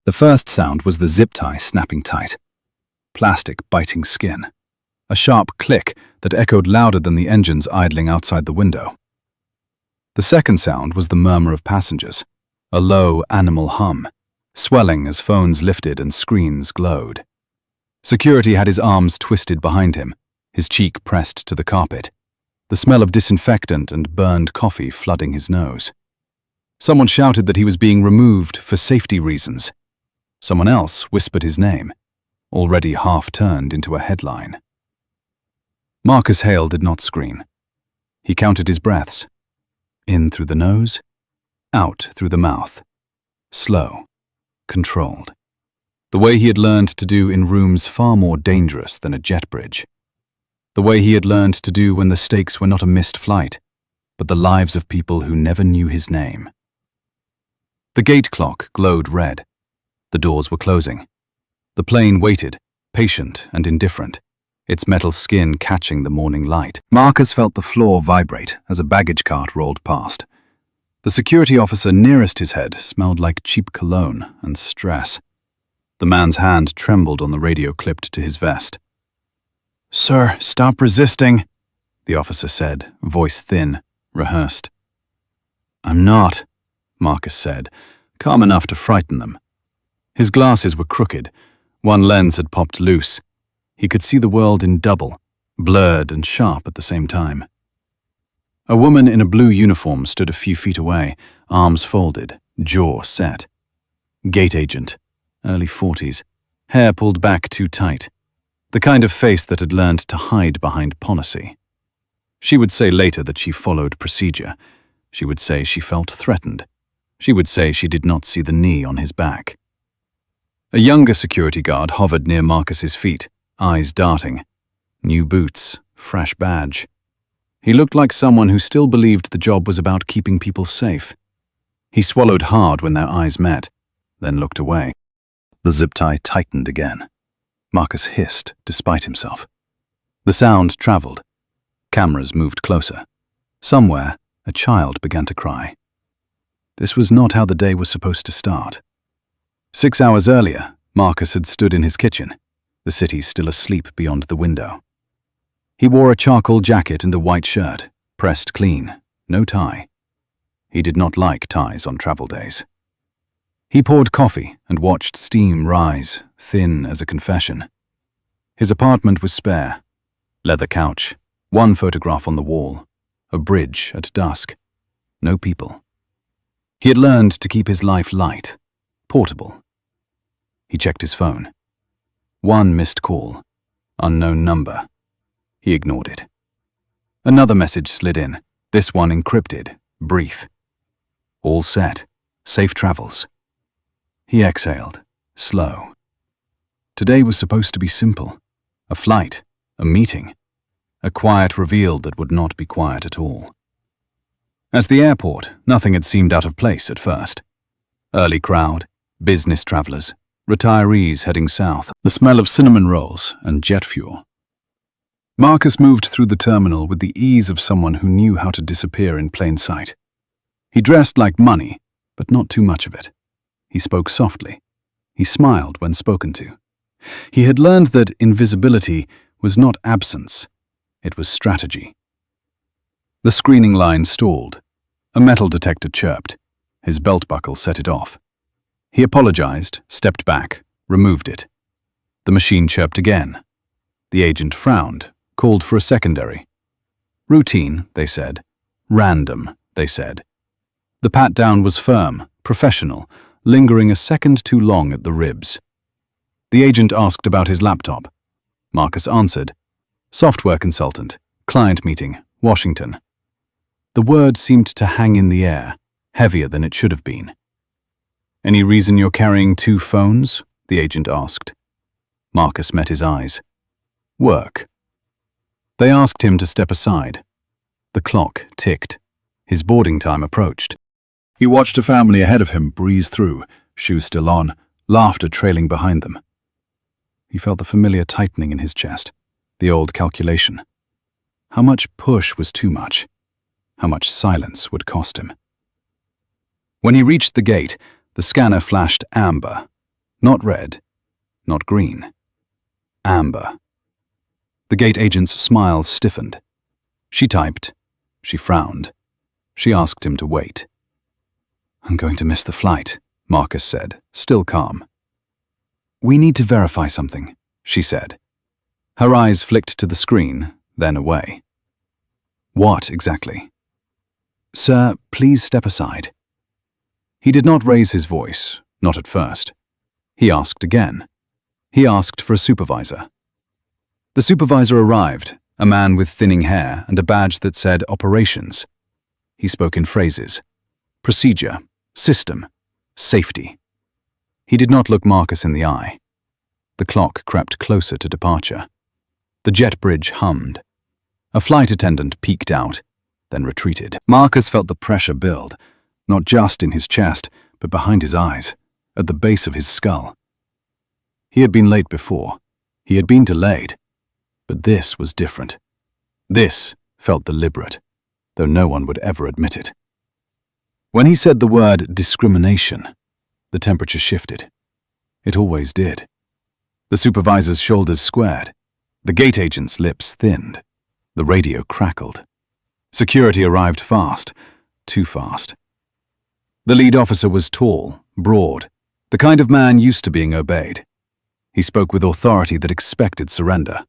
The first sound was the zip tie snapping tight. Plastic biting skin. A sharp click that echoed louder than the engines idling outside the window. The second sound was the murmur of passengers, a low animal hum, swelling as phones lifted and screens glowed. Security had his arms twisted behind him, his cheek pressed to the carpet, the smell of disinfectant and burned coffee flooding his nose. Someone shouted that he was being removed for safety reasons. Someone else whispered his name, already half turned into a headline. Marcus Hale did not scream. He counted his breaths. In through the nose, out through the mouth. Slow, controlled. The way he had learned to do in rooms far more dangerous than a jet bridge. The way he had learned to do when the stakes were not a missed flight, but the lives of people who never knew his name. The gate clock glowed red. The doors were closing. The plane waited, patient and indifferent, its metal skin catching the morning light. Marcus felt the floor vibrate as a baggage cart rolled past. The security officer nearest his head smelled like cheap cologne and stress. The man's hand trembled on the radio clipped to his vest. "Sir, stop resisting," the officer said, voice thin, rehearsed. "I'm not," Marcus said, calm enough to frighten them. His glasses were crooked. One lens had popped loose. He could see the world in double, blurred and sharp at the same time. A woman in a blue uniform stood a few feet away, arms folded, jaw set. Gate agent, early 40s, hair pulled back too tight. The kind of face that had learned to hide behind policy. She would say later that she followed procedure. She would say she felt threatened. She would say she did not see the knee on his back. A younger security guard hovered near Marcus's feet, eyes darting. New boots, fresh badge. He looked like someone who still believed the job was about keeping people safe. He swallowed hard when their eyes met, then looked away. The zip tie tightened again. Marcus hissed, despite himself. The sound traveled. Cameras moved closer. Somewhere, a child began to cry. This was not how the day was supposed to start. 6 hours earlier, Marcus had stood in his kitchen, the city still asleep beyond the window. He wore a charcoal jacket and a white shirt, pressed clean, no tie. He did not like ties on travel days. He poured coffee and watched steam rise, thin as a confession. His apartment was spare. Leather couch, one photograph on the wall, a bridge at dusk. No people. He had learned to keep his life light, portable. He checked his phone. One missed call, unknown number. He ignored it. Another message slid in, this one encrypted, brief. All set, safe travels. He exhaled, slow. Today was supposed to be simple. A flight, a meeting, a quiet reveal that would not be quiet at all. As the airport, nothing had seemed out of place at first. Early crowd, business travelers, retirees heading south, the smell of cinnamon rolls and jet fuel. Marcus moved through the terminal with the ease of someone who knew how to disappear in plain sight. He dressed like money, but not too much of it. He spoke softly. He smiled when spoken to. He had learned that invisibility was not absence, it was strategy. The screening line stalled. A metal detector chirped. His belt buckle set it off. He apologized, stepped back, removed it. The machine chirped again. The agent frowned, called for a secondary. Routine, they said. Random, they said. The pat-down was firm, professional, lingering a second too long at the ribs. The agent asked about his laptop. Marcus answered. Software consultant, client meeting, Washington. The word seemed to hang in the air, heavier than it should have been. Any reason you're carrying 2 phones? The agent asked. Marcus met his eyes. Work. They asked him to step aside. The clock ticked. His boarding time approached. He watched a family ahead of him breeze through, shoes still on, laughter trailing behind them. He felt the familiar tightening in his chest, the old calculation. How much push was too much? How much silence would cost him? When he reached the gate, the scanner flashed amber. The agent Not red, not green. Amber. The gate agent's smile stiffened. She typed. She frowned. She asked him to wait. "I'm going to miss the flight," Marcus said, still calm. "We need to verify something," she said. Her eyes flicked to the screen, then away. "What exactly?" "Sir, please step aside." He did not raise his voice, not at first. He asked again. He asked for a supervisor. The supervisor arrived, a man with thinning hair and a badge that said Operations. He spoke in phrases. Procedure, system, safety. He did not look Marcus in the eye. The clock crept closer to departure. The jet bridge hummed. A flight attendant peeked out, then retreated. Marcus felt the pressure build, not just in his chest, but behind his eyes, at the base of his skull. He had been late before. He had been delayed. But this was different. This felt deliberate, though no one would ever admit it. When he said the word discrimination, the temperature shifted. It always did. The supervisor's shoulders squared. The gate agent's lips thinned. The radio crackled. Security arrived fast, too fast. The lead officer was tall, broad, the kind of man used to being obeyed. He spoke with authority that expected surrender.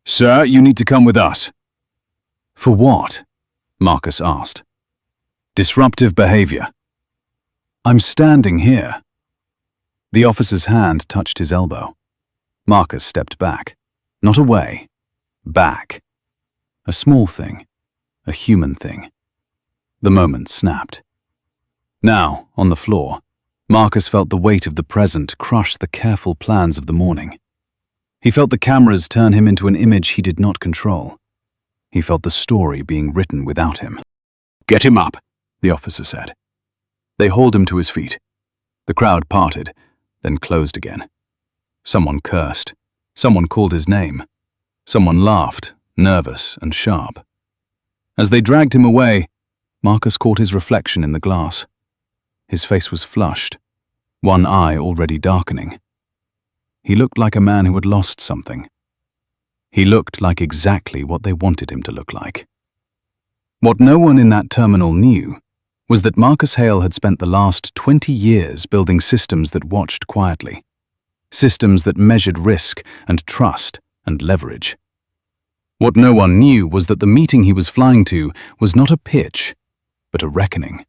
"Sir, you need to come with us." "For what?" Marcus asked. "Disruptive behavior." "I'm standing here." The officer's hand touched his elbow. Marcus stepped back. Not away. Back. A small thing. A human thing. The moment snapped. Now, on the floor, Marcus felt the weight of the present crush the careful plans of the morning. He felt the cameras turn him into an image he did not control. He felt the story being written without him. "Get him up," the officer said. They hauled him to his feet. The crowd parted, then closed again. Someone cursed. Someone called his name. Someone laughed, nervous and sharp. As they dragged him away, Marcus caught his reflection in the glass. His face was flushed, one eye already darkening. He looked like a man who had lost something. He looked like exactly what they wanted him to look like. What no one in that terminal knew was that Marcus Hale had spent the last 20 years building systems that watched quietly. Systems that measured risk and trust and leverage. What no one knew was that the meeting he was flying to was not a pitch, but a reckoning.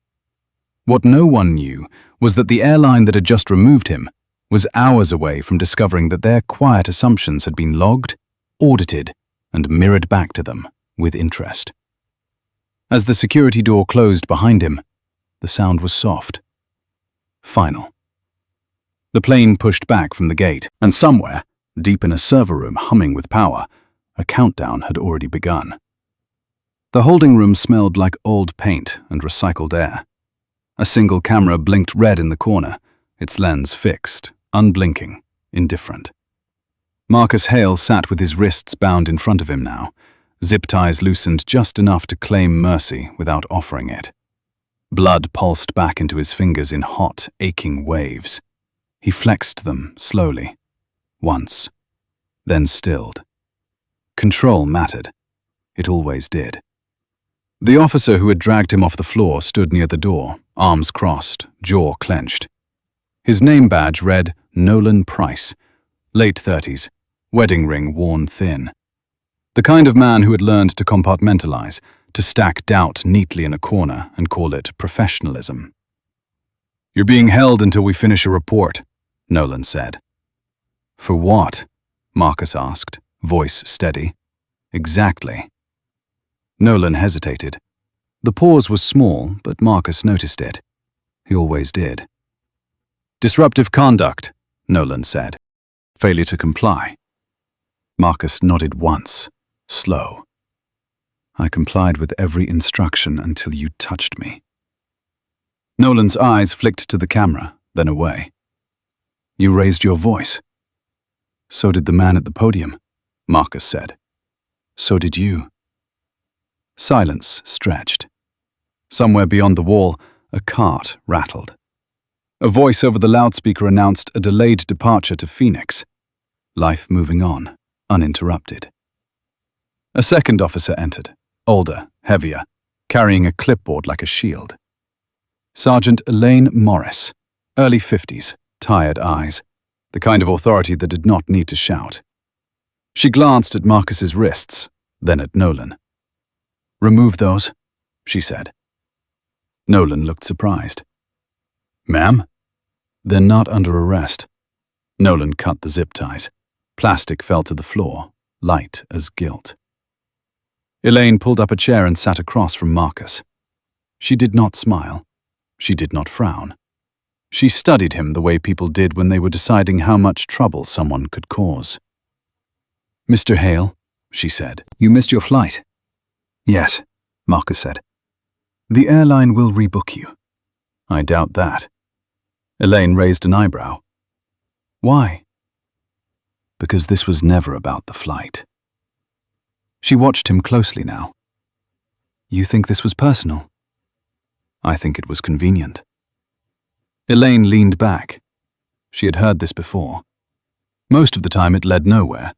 What no one knew was that the airline that had just removed him was hours away from discovering that their quiet assumptions had been logged, audited, and mirrored back to them with interest. As the security door closed behind him, the sound was soft. Final. The plane pushed back from the gate, and somewhere, deep in a server room humming with power, a countdown had already begun. The holding room smelled like old paint and recycled air. A single camera blinked red in the corner, its lens fixed, unblinking, indifferent. Marcus Hale sat with his wrists bound in front of him now, zip ties loosened just enough to claim mercy without offering it. Blood pulsed back into his fingers in hot, aching waves. He flexed them slowly, once, then stilled. Control mattered. It always did. The officer who had dragged him off the floor stood near the door, arms crossed, jaw clenched. His name badge read Nolan Price, late 30s, wedding ring worn thin. The kind of man who had learned to compartmentalize, to stack doubt neatly in a corner and call it professionalism. "You're being held until we finish a report," Nolan said. "For what?" Marcus asked, voice steady. "Exactly." Nolan hesitated. The pause was small, but Marcus noticed it. He always did. "Disruptive conduct," Nolan said. "Failure to comply." Marcus nodded once, slow. "I complied with every instruction until you touched me." Nolan's eyes flicked to the camera, then away. "You raised your voice." "So did the man at the podium," Marcus said. "So did you." Silence stretched. Somewhere beyond the wall, a cart rattled. A voice over the loudspeaker announced a delayed departure to Phoenix. Life moving on, uninterrupted. A second officer entered, older, heavier, carrying a clipboard like a shield. Sergeant Elaine Morris, early 50s, tired eyes, the kind of authority that did not need to shout. She glanced at Marcus's wrists, then at Nolan. "Remove those," she said. Nolan looked surprised. "Ma'am?" "They're not under arrest." Nolan cut the zip ties. Plastic fell to the floor, light as guilt. Elaine pulled up a chair and sat across from Marcus. She did not smile. She did not frown. She studied him the way people did when they were deciding how much trouble someone could cause. "Mr. Hale," she said, "you missed your flight." "Yes," Marcus said. "The airline will rebook you." "I doubt that." Elaine raised an eyebrow. "Why?" "Because this was never about the flight." She watched him closely now. "You think this was personal?" "I think it was convenient." Elaine leaned back. She had heard this before. Most of the time it led nowhere.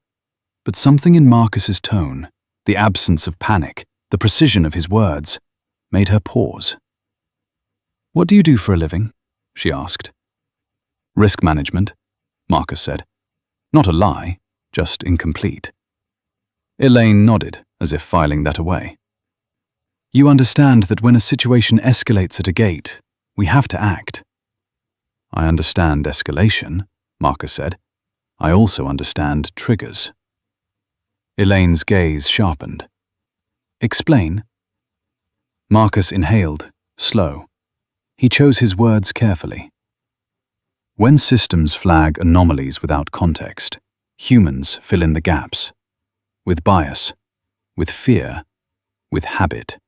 But something in Marcus's tone, the absence of panic, the precision of his words, made her pause. "What do you do for a living?" she asked. "Risk management," Marcus said. Not a lie, just incomplete. Elaine nodded, as if filing that away. "You understand that when a situation escalates at a gate, we have to act." "I understand escalation," Marcus said. "I also understand triggers." Elaine's gaze sharpened. "Explain." Marcus inhaled, slow. He chose his words carefully. When systems flag anomalies without context, humans fill in the gaps. With bias, with fear, with habit.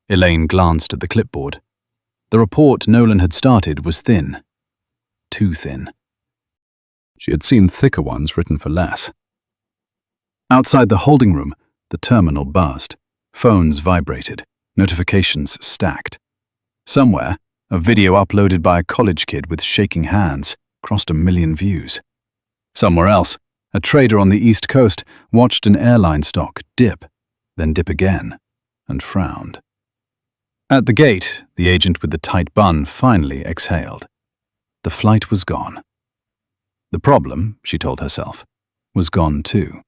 Elaine glanced at the clipboard. The report Nolan had started was thin. Too thin. She had seen thicker ones written for less. Outside the holding room, the terminal buzzed. Phones vibrated. Notifications stacked. Somewhere, a video uploaded by a college kid with shaking hands crossed 1 million views. Somewhere else, a trader on the East Coast watched an airline stock dip, then dip again, and frowned. At the gate, the agent with the tight bun finally exhaled. The flight was gone. The problem, she told herself, was gone too.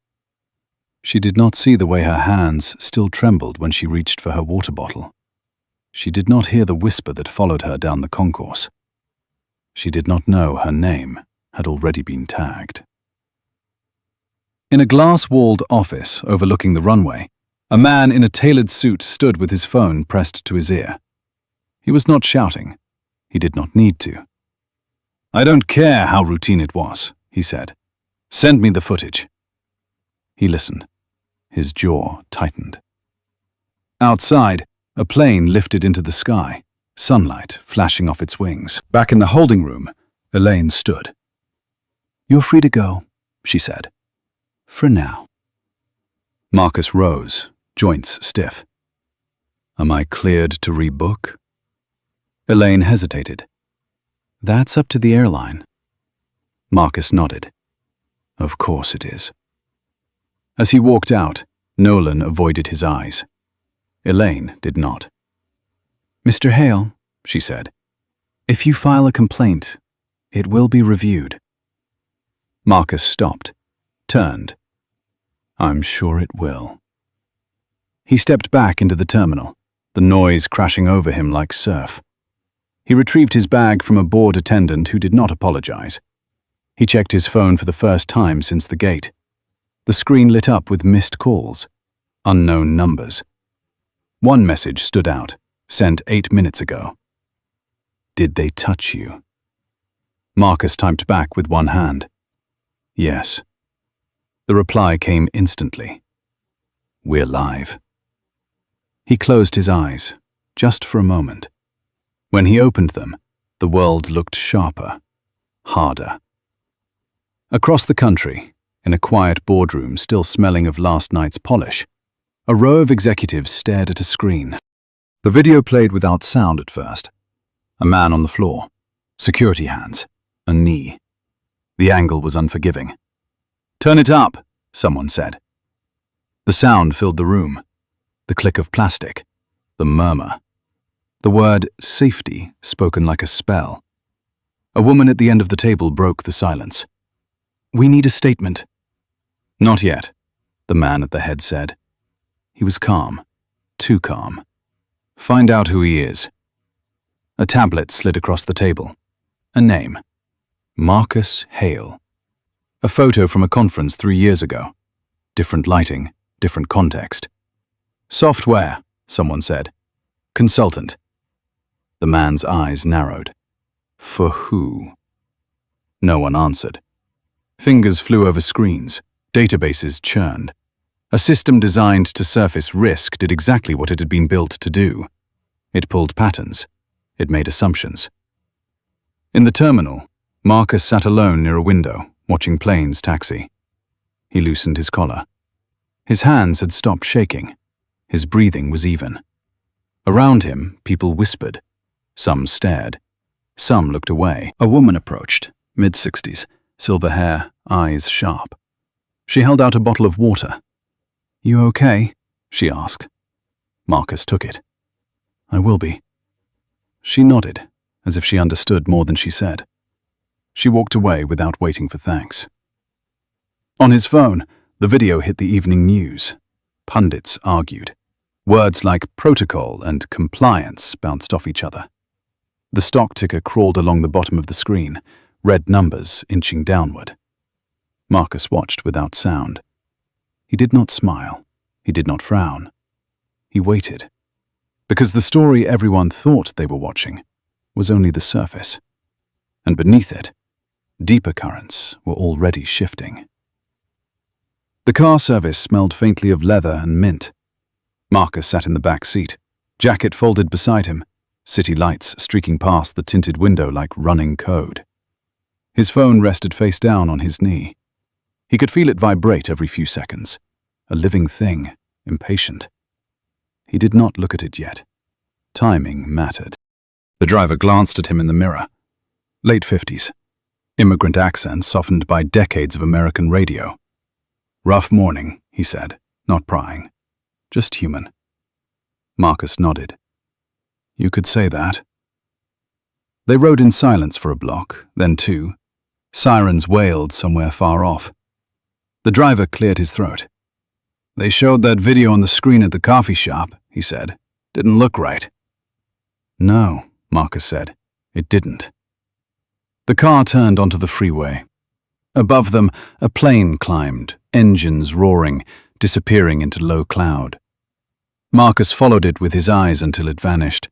She did not see the way her hands still trembled when she reached for her water bottle. She did not hear the whisper that followed her down the concourse. She did not know her name had already been tagged. In a glass-walled office overlooking the runway, a man in a tailored suit stood with his phone pressed to his ear. He was not shouting. He did not need to. "I don't care how routine it was," he said. "Send me the footage." He listened. His jaw tightened. Outside, a plane lifted into the sky, sunlight flashing off its wings. Back in the holding room, Elaine stood. "You're free to go," she said. "For now." Marcus rose, joints stiff. "Am I cleared to rebook?" Elaine hesitated. "That's up to the airline." Marcus nodded. "Of course it is." As he walked out, Nolan avoided his eyes. Elaine did not. "Mr. Hale," she said, "if you file a complaint, it will be reviewed." Marcus stopped, turned. "I'm sure it will." He stepped back into the terminal, the noise crashing over him like surf. He retrieved his bag from a board attendant who did not apologize. He checked his phone for the first time since the gate. The screen lit up with missed calls, unknown numbers. One message stood out, sent 8 minutes ago. "Did they touch you?" Marcus typed back with one hand. "Yes." The reply came instantly. "We're live." He closed his eyes, just for a moment. When he opened them, the world looked sharper, harder. Across the country, in a quiet boardroom still smelling of last night's polish, a row of executives stared at a screen. The video played without sound at first. A man on the floor, Security hands. A knee. The angle was unforgiving. "Turn it up," someone said. The sound filled the room. The click of plastic. The murmur. The word safety spoken like a spell. A woman at the end of the table broke the silence. "We need a statement." "Not yet," the man at the head said. He was calm. Too calm. "Find out who he is." A tablet slid across the table. A name. Marcus Hale. A photo from a conference 3 years ago. Different lighting, different context. "Software," someone said. "Consultant." The man's eyes narrowed. For who? No one answered. Fingers flew over screens. Databases churned. A system designed to surface risk did exactly what it had been built to do. It pulled patterns. It made assumptions. In the terminal, Marcus sat alone near a window, watching planes taxi. He loosened his collar. His hands had stopped shaking. His breathing was even. Around him, people whispered. Some stared. Some looked away. A woman approached, mid-60s, silver hair, eyes sharp. She held out a bottle of water. "You okay?" she asked. Marcus took it. "I will be." She nodded, as if she understood more than she said. She walked away without waiting for thanks. On his phone, the video hit the evening news. Pundits argued. Words like protocol and compliance bounced off each other. The stock ticker crawled along the bottom of the screen, red numbers inching downward. Marcus watched without sound. He did not smile. He did not frown. He waited. Because the story everyone thought they were watching was only the surface. And beneath it, deeper currents were already shifting. The car service smelled faintly of leather and mint. Marcus sat in the back seat, jacket folded beside him, city lights streaking past the tinted window like running code. His phone rested face down on his knee. He could feel it vibrate every few seconds. A living thing, impatient. He did not look at it yet. Timing mattered. The driver glanced at him in the mirror. Late 50s. Immigrant accent softened by decades of American radio. "Rough morning," he said, not prying. "Just human." Marcus nodded. "You could say that." They rode in silence for a block, then 2. Sirens wailed somewhere far off. The driver cleared his throat. "They showed that video on the screen at the coffee shop," he said. "Didn't look right." "No," Marcus said. "It didn't." The car turned onto the freeway. Above them, a plane climbed, engines roaring, disappearing into low cloud. Marcus followed it with his eyes until it vanished.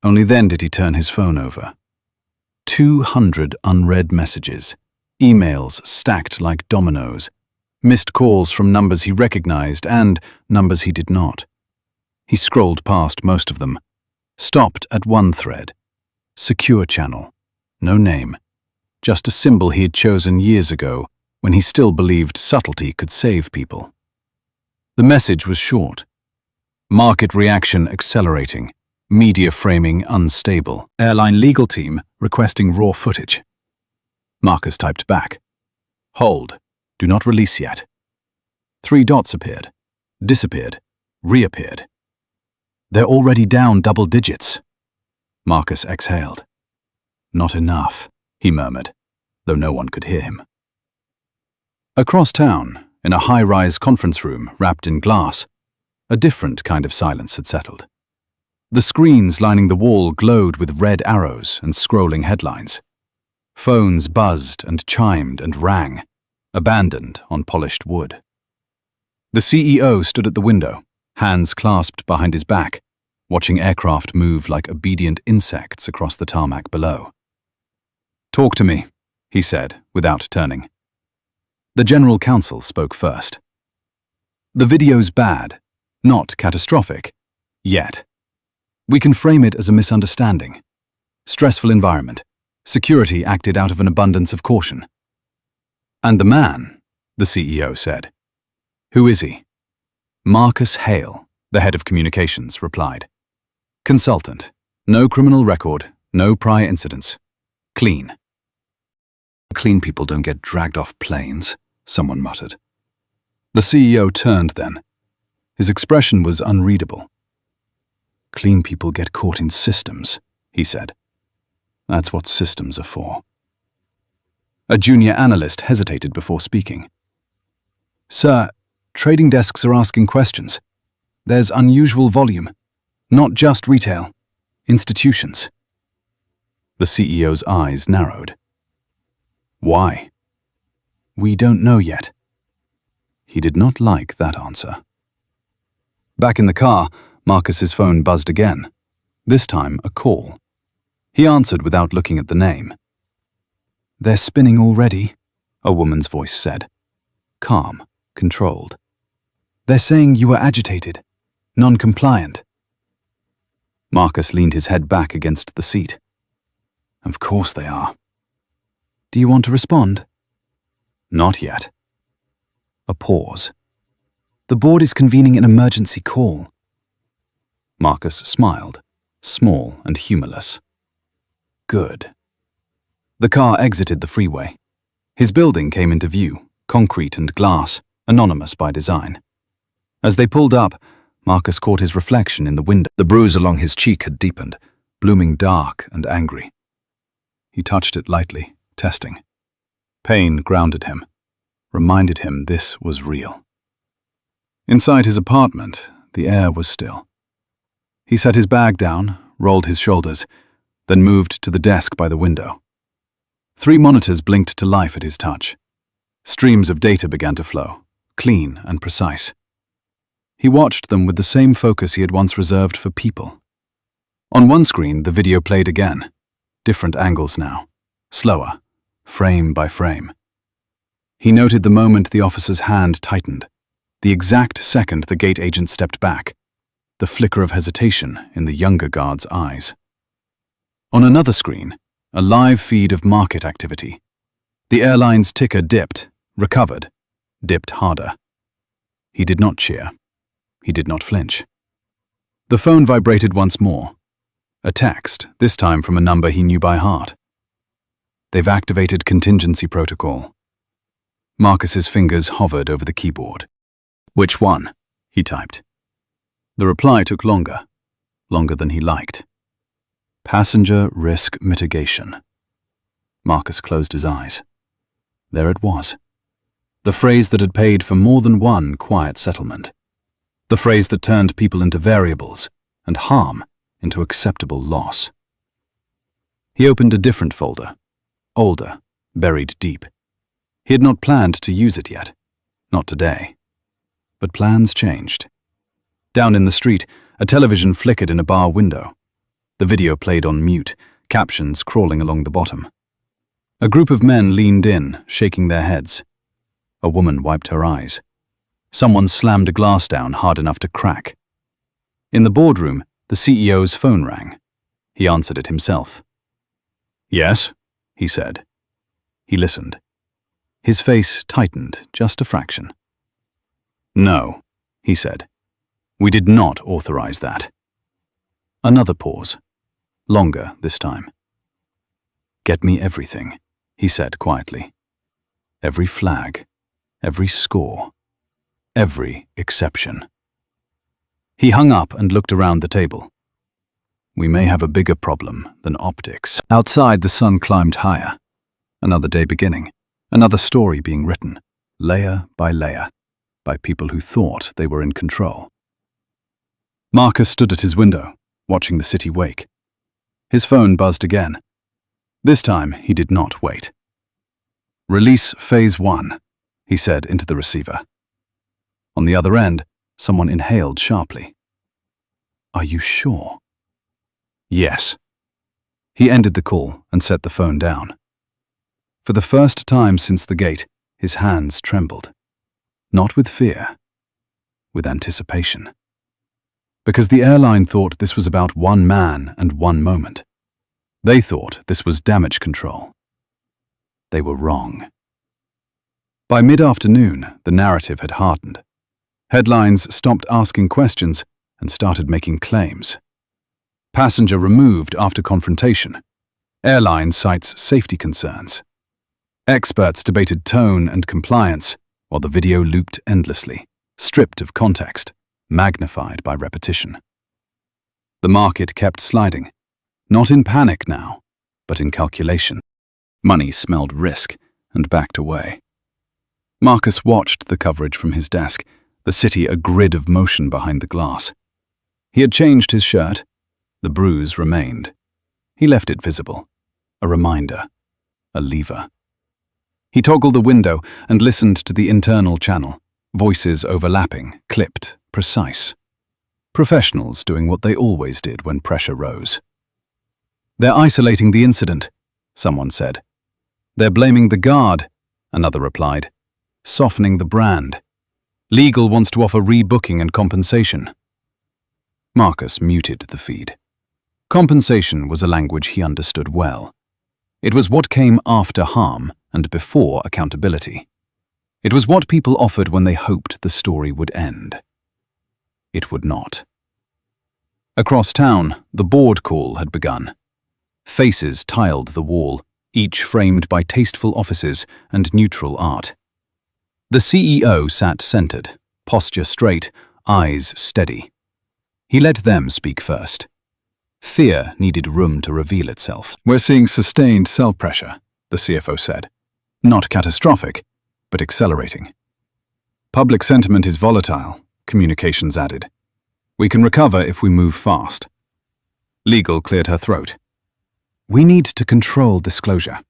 Only then did he turn his phone over. 200 unread messages, emails stacked like dominoes, missed calls from numbers he recognized and numbers he did not. He scrolled past most of them, stopped at one thread. Secure channel. No name. Just a symbol he had chosen years ago when he still believed subtlety could save people. The message was short. Market reaction accelerating. Media framing unstable. Airline legal team requesting raw footage. Marcus typed back. Hold. Do not release yet. 3 dots appeared. Disappeared. Reappeared. They're already down double digits. Marcus exhaled. Not enough, he murmured, though no one could hear him. Across town, in a high-rise conference room wrapped in glass, a different kind of silence had settled. The screens lining the wall glowed with red arrows and scrolling headlines. Phones buzzed and chimed and rang, abandoned on polished wood. The CEO stood at the window, hands clasped behind his back, watching aircraft move like obedient insects across the tarmac below. "Talk to me," he said, without turning. The General Counsel spoke first. "The video's bad, not catastrophic, yet. We can frame it as a misunderstanding. Stressful environment. Security acted out of an abundance of caution." "And the man," the CEO said. "Who is he?" Marcus Hale, the head of communications, replied. "Consultant. No criminal record, no prior incidents. Clean. Clean people don't get dragged off planes, someone muttered. The CEO turned then. His expression was unreadable. Clean people get caught in systems, he said. That's what systems are for. A junior analyst hesitated before speaking. Sir, trading desks are asking questions. There's unusual volume. Not just retail. Institutions. The CEO's eyes narrowed. Why? We don't know yet. He did not like that answer. Back in the car, Marcus's phone buzzed again. This time, a call. He answered without looking at the name. They're spinning already, a woman's voice said. Calm, controlled. They're saying you were agitated, non-compliant. Marcus leaned his head back against the seat. Of course they are. Do you want to respond? Not yet. A pause. The board is convening an emergency call. Marcus smiled, small and humorless. Good. The car exited the freeway. His building came into view, concrete and glass, anonymous by design. As they pulled up, Marcus caught his reflection in the window. The bruise along his cheek had deepened, blooming dark and angry. He touched it lightly, testing. Pain grounded him, reminded him this was real. Inside his apartment, the air was still. He set his bag down, rolled his shoulders, then moved to the desk by the window. 3 monitors blinked to life at his touch. Streams of data began to flow, clean and precise. He watched them with the same focus he had once reserved for people. On one screen, the video played again. Different angles now, slower, frame by frame. He noted the moment the officer's hand tightened, the exact second the gate agent stepped back, the flicker of hesitation in the younger guard's eyes. On another screen, a live feed of market activity. The airline's ticker dipped, recovered, dipped harder. He did not cheer. He did not flinch. The phone vibrated once more. A text, this time from a number he knew by heart. They've activated contingency protocol. Marcus's fingers hovered over the keyboard. Which one? He typed. The reply took longer than he liked. Passenger risk mitigation. Marcus closed his eyes. There it was. The phrase that had paid for more than one quiet settlement. The phrase that turned people into variables and harm into acceptable loss. He opened a different folder, older, buried deep. He had not planned to use it yet, not today. But plans changed. Down in the street, a television flickered in a bar window. The video played on mute, captions crawling along the bottom. A group of men leaned in, shaking their heads. A woman wiped her eyes. Someone slammed a glass down hard enough to crack. In the boardroom, the CEO's phone rang. He answered it himself. Yes, he said. He listened. His face tightened just a fraction. No, he said. We did not authorize that. Another pause. Longer this time. Get me everything, he said quietly. Every flag, every score, every exception. He hung up and looked around the table. We may have a bigger problem than optics. Outside, the sun climbed higher. Another day beginning, another story being written, layer by people who thought they were in control. Marcus stood at his window, watching the city wake. His phone buzzed again. This time, he did not wait. Release Phase 1, he said into the receiver. On the other end, someone inhaled sharply. Are you sure? Yes. He ended the call and set the phone down. For the first time since the gate, his hands trembled. Not with fear, with anticipation. Because the airline thought this was about one man and one moment. They thought this was damage control. They were wrong. By mid-afternoon, the narrative had hardened. Headlines stopped asking questions and started making claims. Passenger removed after confrontation. Airline cites safety concerns. Experts debated tone and compliance, while the video looped endlessly, stripped of context, magnified by repetition. The market kept sliding, not in panic now, but in calculation. Money smelled risk and backed away. Marcus watched the coverage from his desk, the city a grid of motion behind the glass. He had changed his shirt. The bruise remained. He left it visible, a reminder, a lever. He toggled the window and listened to the internal channel, voices overlapping, clipped, precise. Professionals doing what they always did when pressure rose. "They're isolating the incident," someone said. "They're blaming the guard," another replied. "Softening the brand. Legal wants to offer rebooking and compensation." Marcus muted the feed. Compensation was a language he understood well. It was what came after harm and before accountability. It was what people offered when they hoped the story would end. It would not. Across town, the board call had begun. Faces tiled the wall, each framed by tasteful offices and neutral art. The CEO sat centered, posture straight, eyes steady. He let them speak first. Fear needed room to reveal itself. "We're seeing sustained sell pressure," the CFO said. "Not catastrophic, but accelerating. Public sentiment is volatile," communications added. "We can recover if we move fast." Legal cleared her throat. "We need to control disclosure.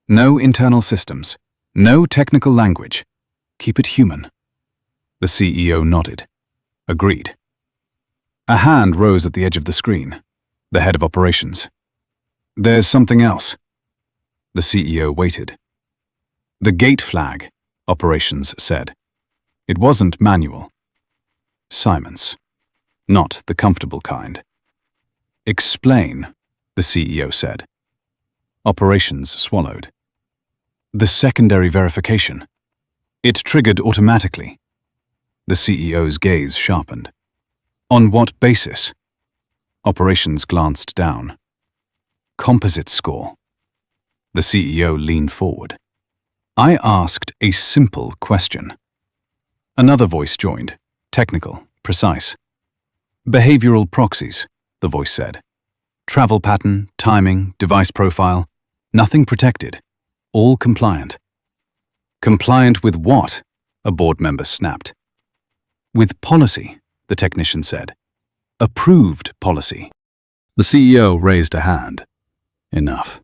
No internal systems. No technical language. Keep it human." The CEO nodded. Agreed. A hand rose at the edge of the screen. The head of operations. "There's something else." The CEO waited. "The gate flag," operations said. It wasn't manual. Simon's. Not the comfortable kind. "Explain," the CEO said. Operations swallowed. "The secondary verification. It triggered automatically." The CEO's gaze sharpened. "On what basis?" Operations glanced down. "Composite score." The CEO leaned forward. "I asked a simple question." Another voice joined, technical, precise. "Behavioral proxies," the voice said. "Travel pattern, timing, device profile, nothing protected, all compliant." "Compliant with what?" a board member snapped. "With policy," the technician said. "Approved policy." The CEO raised a hand. Enough.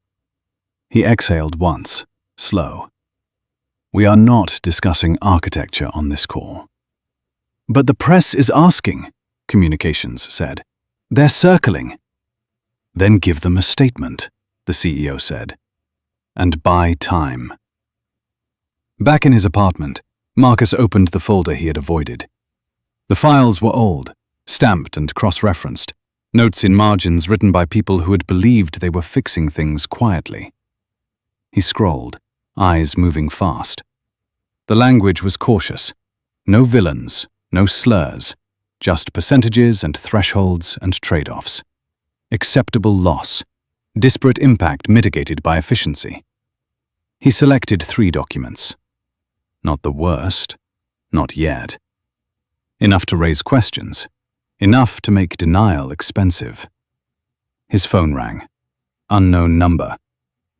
He exhaled once, slow. "We are not discussing architecture on this call." "But the press is asking," communications said. "They're circling." "Then give them a statement," the CEO said. "And buy time." Back in his apartment, Marcus opened the folder he had avoided. The files were old, stamped and cross-referenced, notes in margins written by people who had believed they were fixing things quietly. He scrolled, eyes moving fast. The language was cautious. No villains, no slurs, just percentages and thresholds and trade-offs. Acceptable loss, disparate impact mitigated by efficiency. He selected 3 documents. Not the worst, not yet. Enough to raise questions, enough to make denial expensive. His phone rang. Unknown number.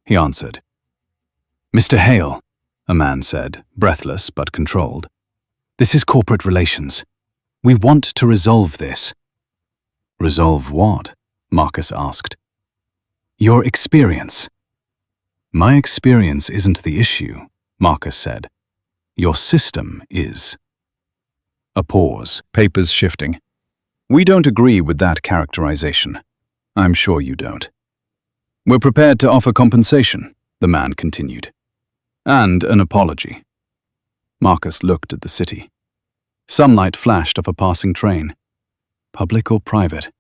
He answered. "Mr. Hale," a man said, breathless but controlled. "This is corporate relations. We want to resolve this." "Resolve what?" Marcus asked. "Your experience." "My experience isn't the issue," Marcus said. "Your system is." A pause, papers shifting. "We don't agree with that characterization. I'm sure you don't." "We're prepared to offer compensation," the man continued. "And an apology." Marcus looked at the city. Sunlight flashed off a passing train. Public or private?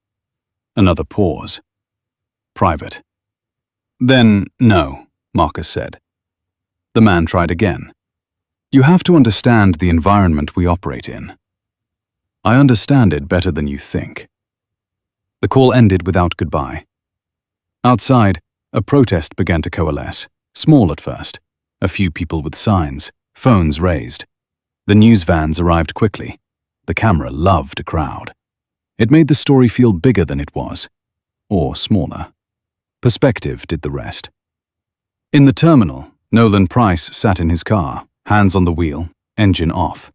Another pause. Private. "Then, no," Marcus said. The man tried again. "You have to understand the environment we operate in." "I understand it better than you think." The call ended without goodbye. Outside, A protest began to coalesce, small at first. A few people with signs, phones raised. The news vans arrived quickly. The camera loved a crowd. It made the story feel bigger than it was, or smaller. Perspective did the rest. In the terminal, Nolan Price sat in his car, hands on the wheel, engine off.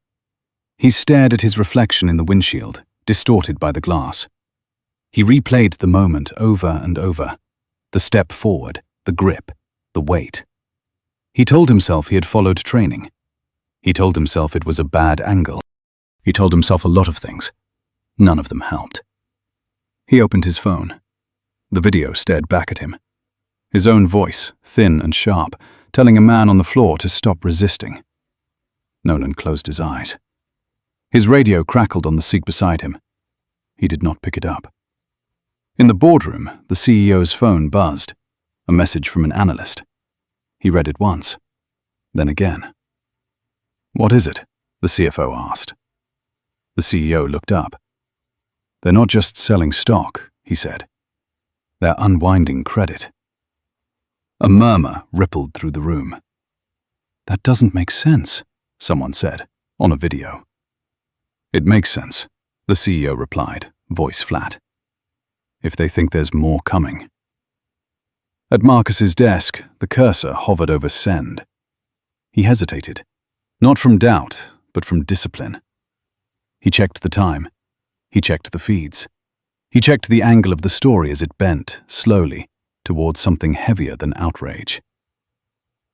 He stared at his reflection in the windshield, distorted by the glass. He replayed the moment over and over. The step forward, the grip, the weight. He told himself he had followed training. He told himself it was a bad angle. He told himself a lot of things. None of them helped. He opened his phone. The video stared back at him. His own voice, thin and sharp, telling a man on the floor to stop resisting. Nolan closed his eyes. His radio crackled on the seat beside him. He did not pick it up. In the boardroom, the CEO's phone buzzed. A message from an analyst. He read it once, then again. "What is it?" the CFO asked. The CEO looked up. "They're not just selling stock," he said. "They're unwinding credit." A murmur rippled through the room. "That doesn't make sense," someone said, on a video. "It makes sense," the CEO replied, voice flat. "If they think there's more coming." At Marcus's desk, the cursor hovered over send. He hesitated, not from doubt, but from discipline. He checked the time. He checked the feeds. He checked the angle of the story as it bent, slowly, towards something heavier than outrage.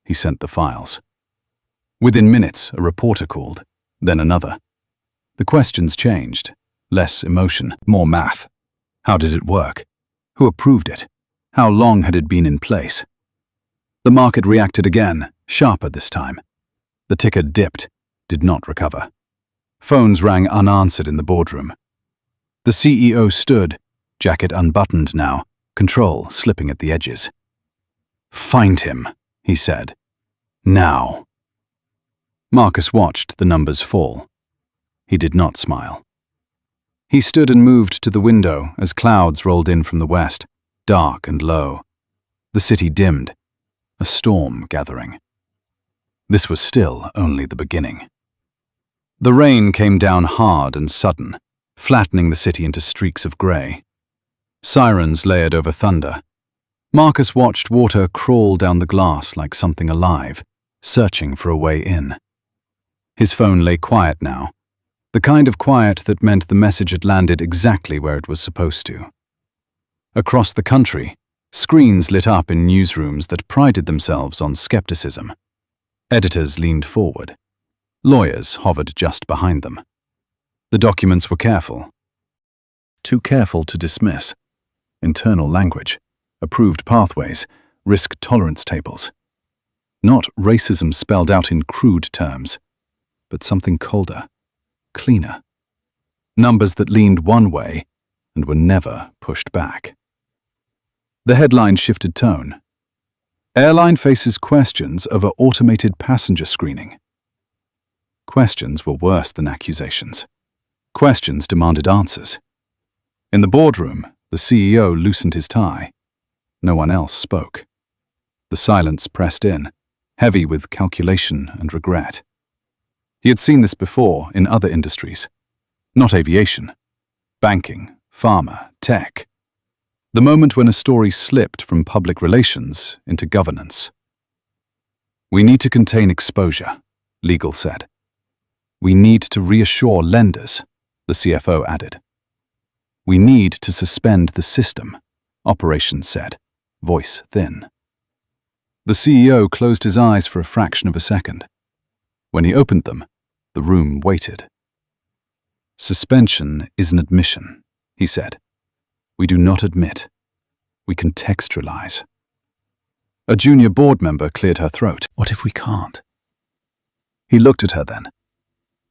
He sent the files. Within minutes, a reporter called, then another. The questions changed. Less emotion, more math. How did it work? Who approved it? How long had it been in place? The market reacted again, sharper this time. The ticker dipped, did not recover. Phones rang unanswered in the boardroom. The CEO stood, jacket unbuttoned now, control slipping at the edges. "Find him," he said. "Now." Marcus watched the numbers fall. He did not smile. He stood and moved to the window as clouds rolled in from the west, dark and low. The city dimmed, a storm gathering. This was still only the beginning. The rain came down hard and sudden, flattening the city into streaks of grey. Sirens layered over thunder. Marcus watched water crawl down the glass like something alive, searching for a way in. His phone lay quiet now, the kind of quiet that meant the message had landed exactly where it was supposed to. Across the country, screens lit up in newsrooms that prided themselves on skepticism. Editors leaned forward. Lawyers hovered just behind them. The documents were careful. Too careful to dismiss. Internal language, approved pathways, risk tolerance tables. Not racism spelled out in crude terms, but something colder, cleaner. Numbers that leaned one way and were never pushed back. The headline shifted tone. Airline faces questions over automated passenger screening. Questions were worse than accusations. Questions demanded answers. In the boardroom, the CEO loosened his tie. No one else spoke. The silence pressed in, heavy with calculation and regret. He had seen this before in other industries. Not aviation. Banking, pharma, tech. The moment when a story slipped from public relations into governance. "We need to contain exposure," legal said. "We need to reassure lenders," the CFO added. "We need to suspend the system," operations said, voice thin. The CEO closed his eyes for a fraction of a second. When he opened them, the room waited. "Suspension is an admission," he said. "We do not admit. We contextualize." A junior board member cleared her throat. "What if we can't?" He looked at her then.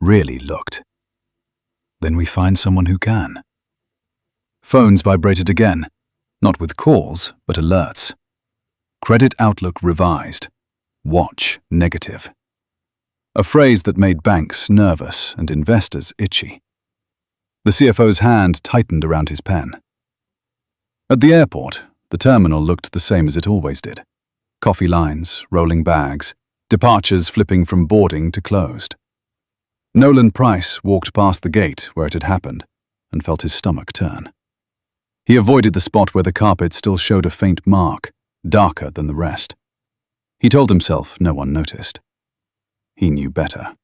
Really looked. "Then we find someone who can." Phones vibrated again, not with calls, but alerts. Credit outlook revised. Watch negative. A phrase that made banks nervous and investors itchy. The CFO's hand tightened around his pen. At the airport, The terminal looked the same as it always did. Coffee lines, rolling bags, departures flipping from boarding to closed. Nolan Price walked past the gate where it had happened and felt his stomach turn. He avoided the spot where the carpet still showed a faint mark, darker than the rest. He told himself no one noticed. He knew better.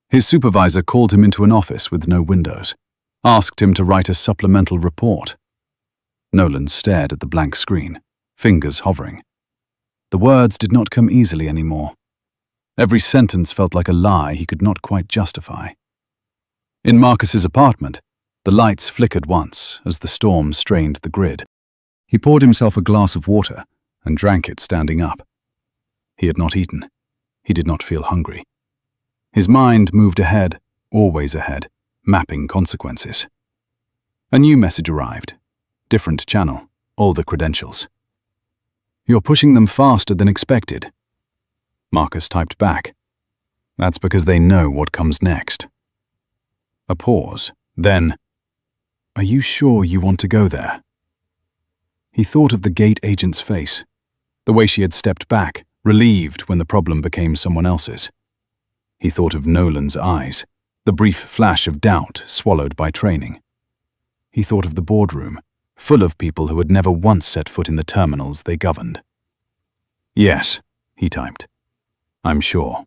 His supervisor called him into an office with no windows, asked him to write a supplemental report. Nolan stared at the blank screen, fingers hovering. The words did not come easily anymore. Every sentence felt like a lie he could not quite justify. In Marcus's apartment, the lights flickered once as the storm strained the grid. He poured himself a glass of water and drank it standing up. He had not eaten. He did not feel hungry. His mind moved ahead, always ahead, mapping consequences. A new message arrived. Different channel, older credentials. "You're pushing them faster than expected." Marcus typed back. "That's because they know what comes next." A pause. Then, "Are you sure you want to go there?" He thought of the gate agent's face, the way she had stepped back, relieved when the problem became someone else's. He thought of Nolan's eyes, the brief flash of doubt swallowed by training. He thought of the boardroom, full of people who had never once set foot in the terminals they governed. "Yes," he typed. "I'm sure."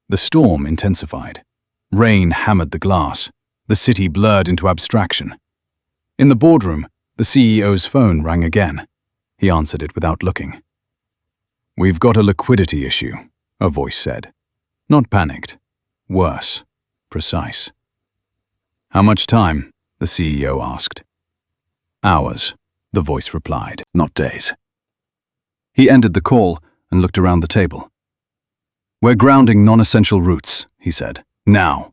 The storm intensified. Rain hammered the glass. The city blurred into abstraction. In the boardroom, the CEO's phone rang again. He answered it without looking. "We've got a liquidity issue," a voice said. Not panicked. Worse. Precise. "How much time?" the CEO asked. "Hours," the voice replied, "not days." He ended the call and looked around the table. "We're grounding non-essential routes," he said. "Now."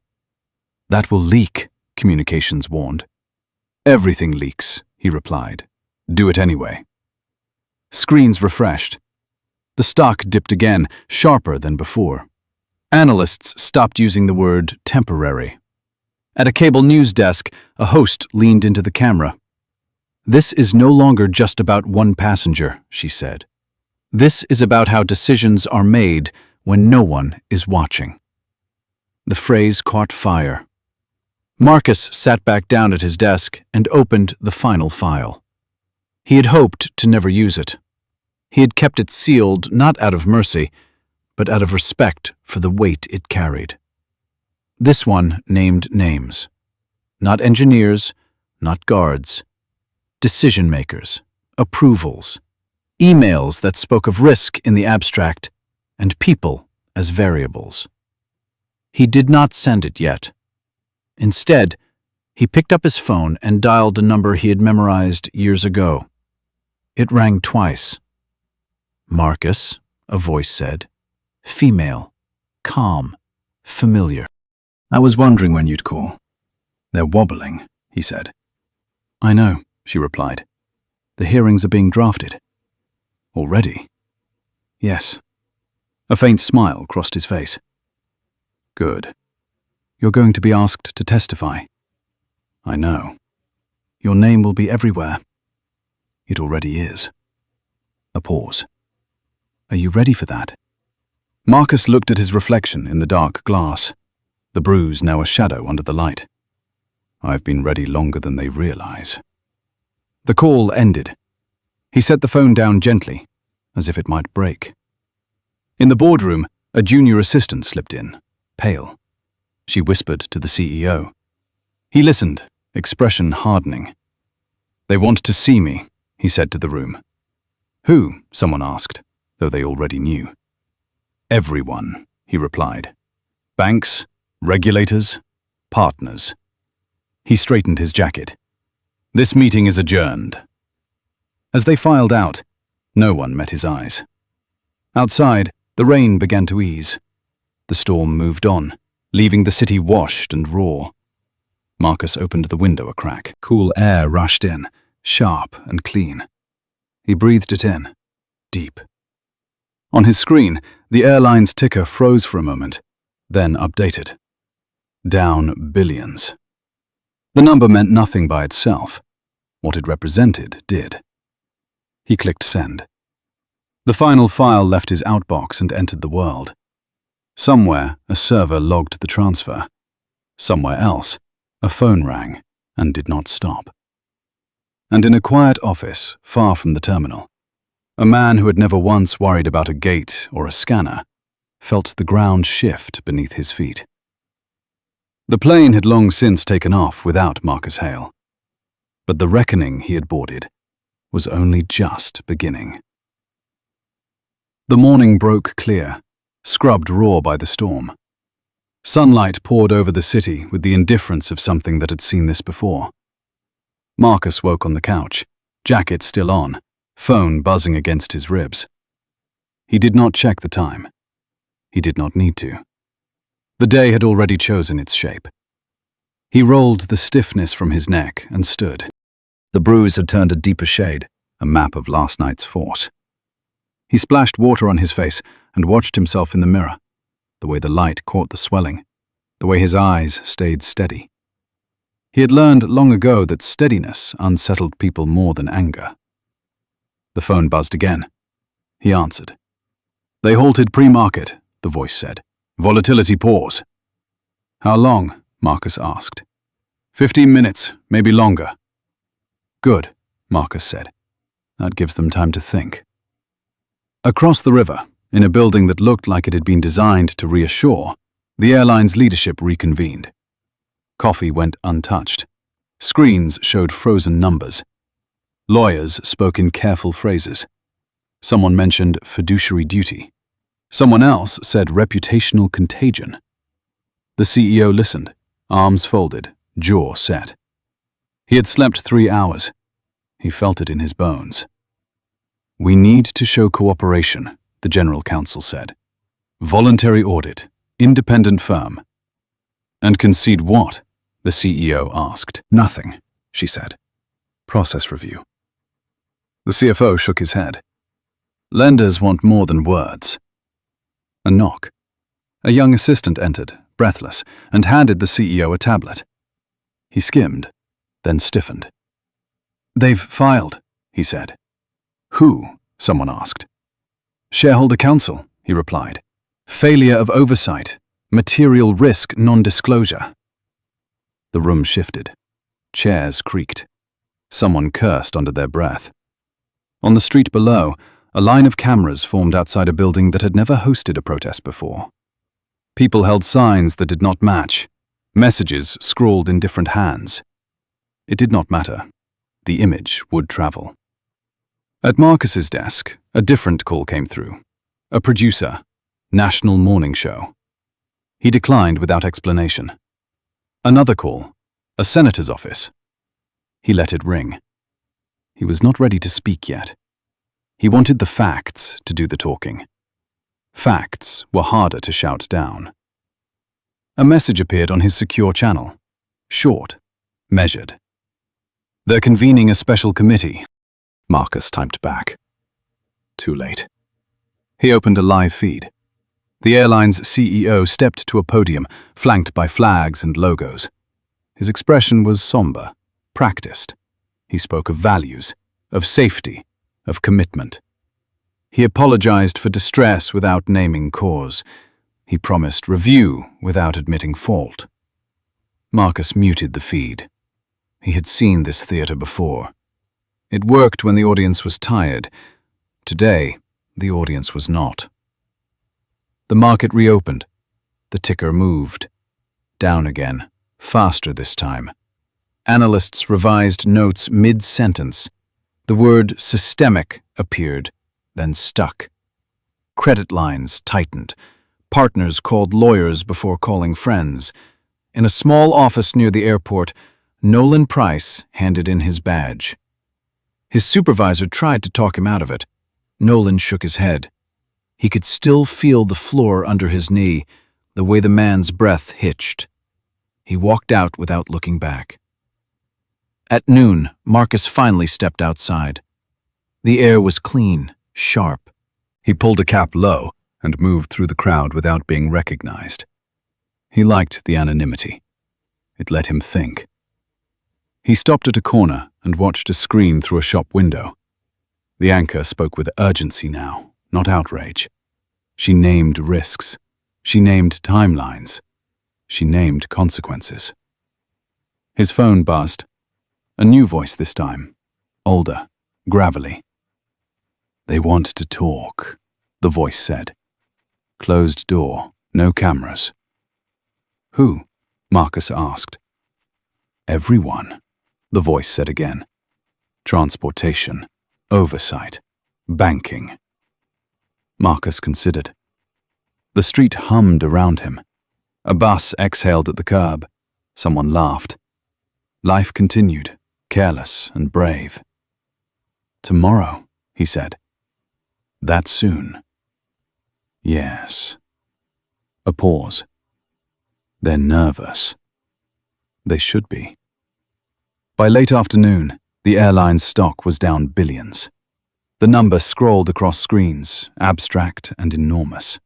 "That will leak," communications warned. "Everything leaks," he replied. "Do it anyway." Screens refreshed. The stock dipped again, sharper than before. Analysts stopped using the word temporary. At a cable news desk, a host leaned into the camera. "This is no longer just about one passenger," she said. "This is about how decisions are made when no one is watching." The phrase caught fire. Marcus sat back down at his desk and opened the final file. He had hoped to never use it. He had kept it sealed not out of mercy, but out of respect for the weight it carried. This one named names. Not engineers, not guards. Decision-makers, approvals, emails that spoke of risk in the abstract, and people as variables. He did not send it yet. Instead, he picked up his phone and dialed a number he had memorized years ago. It rang twice. "Marcus," a voice said. Female, calm, familiar. "I was wondering when you'd call." "They're wobbling," he said. "I know," she replied. "The hearings are being drafted." "Already?" "Yes." A faint smile crossed his face. "Good. You're going to be asked to testify." "I know. Your name will be everywhere." "It already is." A pause. "Are you ready for that?" Marcus looked at his reflection in the dark glass, the bruise now a shadow under the light. "I've been ready longer than they realize." The call ended. He set the phone down gently, as if it might break. In the boardroom, a junior assistant slipped in, pale. She whispered to the CEO. He listened, expression hardening. "They want to see me," he said to the room. "Who?" someone asked, though they already knew. "Everyone," he replied. "Banks, regulators, partners." He straightened his jacket. "This meeting is adjourned." As they filed out, no one met his eyes. Outside, the rain began to ease. The storm moved on, leaving the city washed and raw. Marcus opened the window a crack. Cool air rushed in, sharp and clean. He breathed it in, deep. On his screen, the airline's ticker froze for a moment, then updated. Down billions. The number meant nothing by itself. What it represented did. He clicked send. The final file left his outbox and entered the world. Somewhere, a server logged the transfer. Somewhere else, a phone rang and did not stop. And in a quiet office, far from the terminal, a man who had never once worried about a gate or a scanner felt the ground shift beneath his feet. The plane had long since taken off without Marcus Hale. But the reckoning he had boarded was only just beginning. The morning broke clear, scrubbed raw by the storm. Sunlight poured over the city with the indifference of something that had seen this before. Marcus woke on the couch, jacket still on, phone buzzing against his ribs. He did not check the time. He did not need to. The day had already chosen its shape. He rolled the stiffness from his neck and stood. The bruise had turned a deeper shade, a map of last night's force. He splashed water on his face and watched himself in the mirror, the way the light caught the swelling, the way his eyes stayed steady. He had learned long ago that steadiness unsettled people more than anger. The phone buzzed again. He answered. "They halted pre-market," the voice said. "Volatility pause." "How long?" Marcus asked. 15 minutes, maybe longer." "Good," Marcus said. "That gives them time to think." Across the river, in a building that looked like it had been designed to reassure, the airline's leadership reconvened. Coffee went untouched. Screens showed frozen numbers. Lawyers spoke in careful phrases. Someone mentioned fiduciary duty. Someone else said reputational contagion. The CEO listened, arms folded, jaw set. He had slept 3 hours. He felt it in his bones. "We need to show cooperation," the General Counsel said. "Voluntary audit, independent firm." "And concede what?" the CEO asked. "Nothing," she said. "Process review." The CFO shook his head. "Lenders want more than words." A knock. A young assistant entered, breathless, and handed the CEO a tablet. He skimmed, then stiffened. "They've filed," he said. "Who?" someone asked. "Shareholder counsel," he replied. "Failure of oversight, material risk non-disclosure." The room shifted. Chairs creaked. Someone cursed under their breath. On the street below, a line of cameras formed outside a building that had never hosted a protest before. People held signs that did not match, messages scrawled in different hands. It did not matter. The image would travel. At Marcus's desk, a different call came through. A producer, National Morning Show. He declined without explanation. Another call, a senator's office. He let it ring. He was not ready to speak yet. He wanted the facts to do the talking. Facts were harder to shout down. A message appeared on his secure channel. Short, measured. "They're convening a special committee." Marcus typed back. Too late. He opened a live feed. The airline's CEO stepped to a podium, flanked by flags and logos. His expression was somber, practiced. He spoke of values, of safety, of commitment. He apologized for distress without naming cause. He promised review without admitting fault. Marcus muted the feed. He had seen this theater before. It worked when the audience was tired. Today, the audience was not. The market reopened. The ticker moved. Down again, faster this time. Analysts revised notes mid-sentence. The word systemic appeared, then stuck. Credit lines tightened. Partners called lawyers before calling friends. In a small office near the airport, Nolan Price handed in his badge. His supervisor tried to talk him out of it. Nolan shook his head. He could still feel the floor under his knee, the way the man's breath hitched. He walked out without looking back. At noon, Marcus finally stepped outside. The air was clean, sharp. He pulled a cap low and moved through the crowd without being recognized. He liked the anonymity. It let him think. He stopped at a corner and watched a screen through a shop window. The anchor spoke with urgency now, not outrage. She named risks. She named timelines. She named consequences. His phone buzzed. A new voice this time, older, gravelly. "They want to talk," the voice said. Closed door, no cameras. "Who?" Marcus asked. "Everyone," the voice said again. "Transportation, oversight, banking." Marcus considered. The street hummed around him. A bus exhaled at the curb. Someone laughed. Life continued, careless and brave. "Tomorrow," he said. "That soon?" "Yes." A pause. "They're nervous." They should be. By late afternoon, the airline's stock was down billions. The number scrolled across screens, abstract and enormous.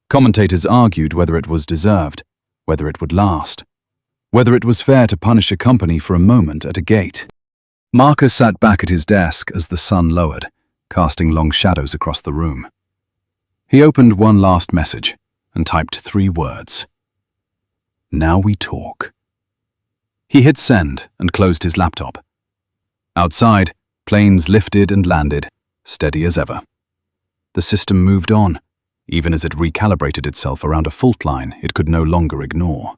Commentators argued whether it was deserved, whether it would last, whether it was fair to punish a company for a moment at a gate. Marcus sat back at his desk as the sun lowered, casting long shadows across the room. He opened one last message and typed 3 words. "Now we talk." He hit send and closed his laptop. Outside, planes lifted and landed, steady as ever. The system moved on, even as it recalibrated itself around a fault line it could no longer ignore.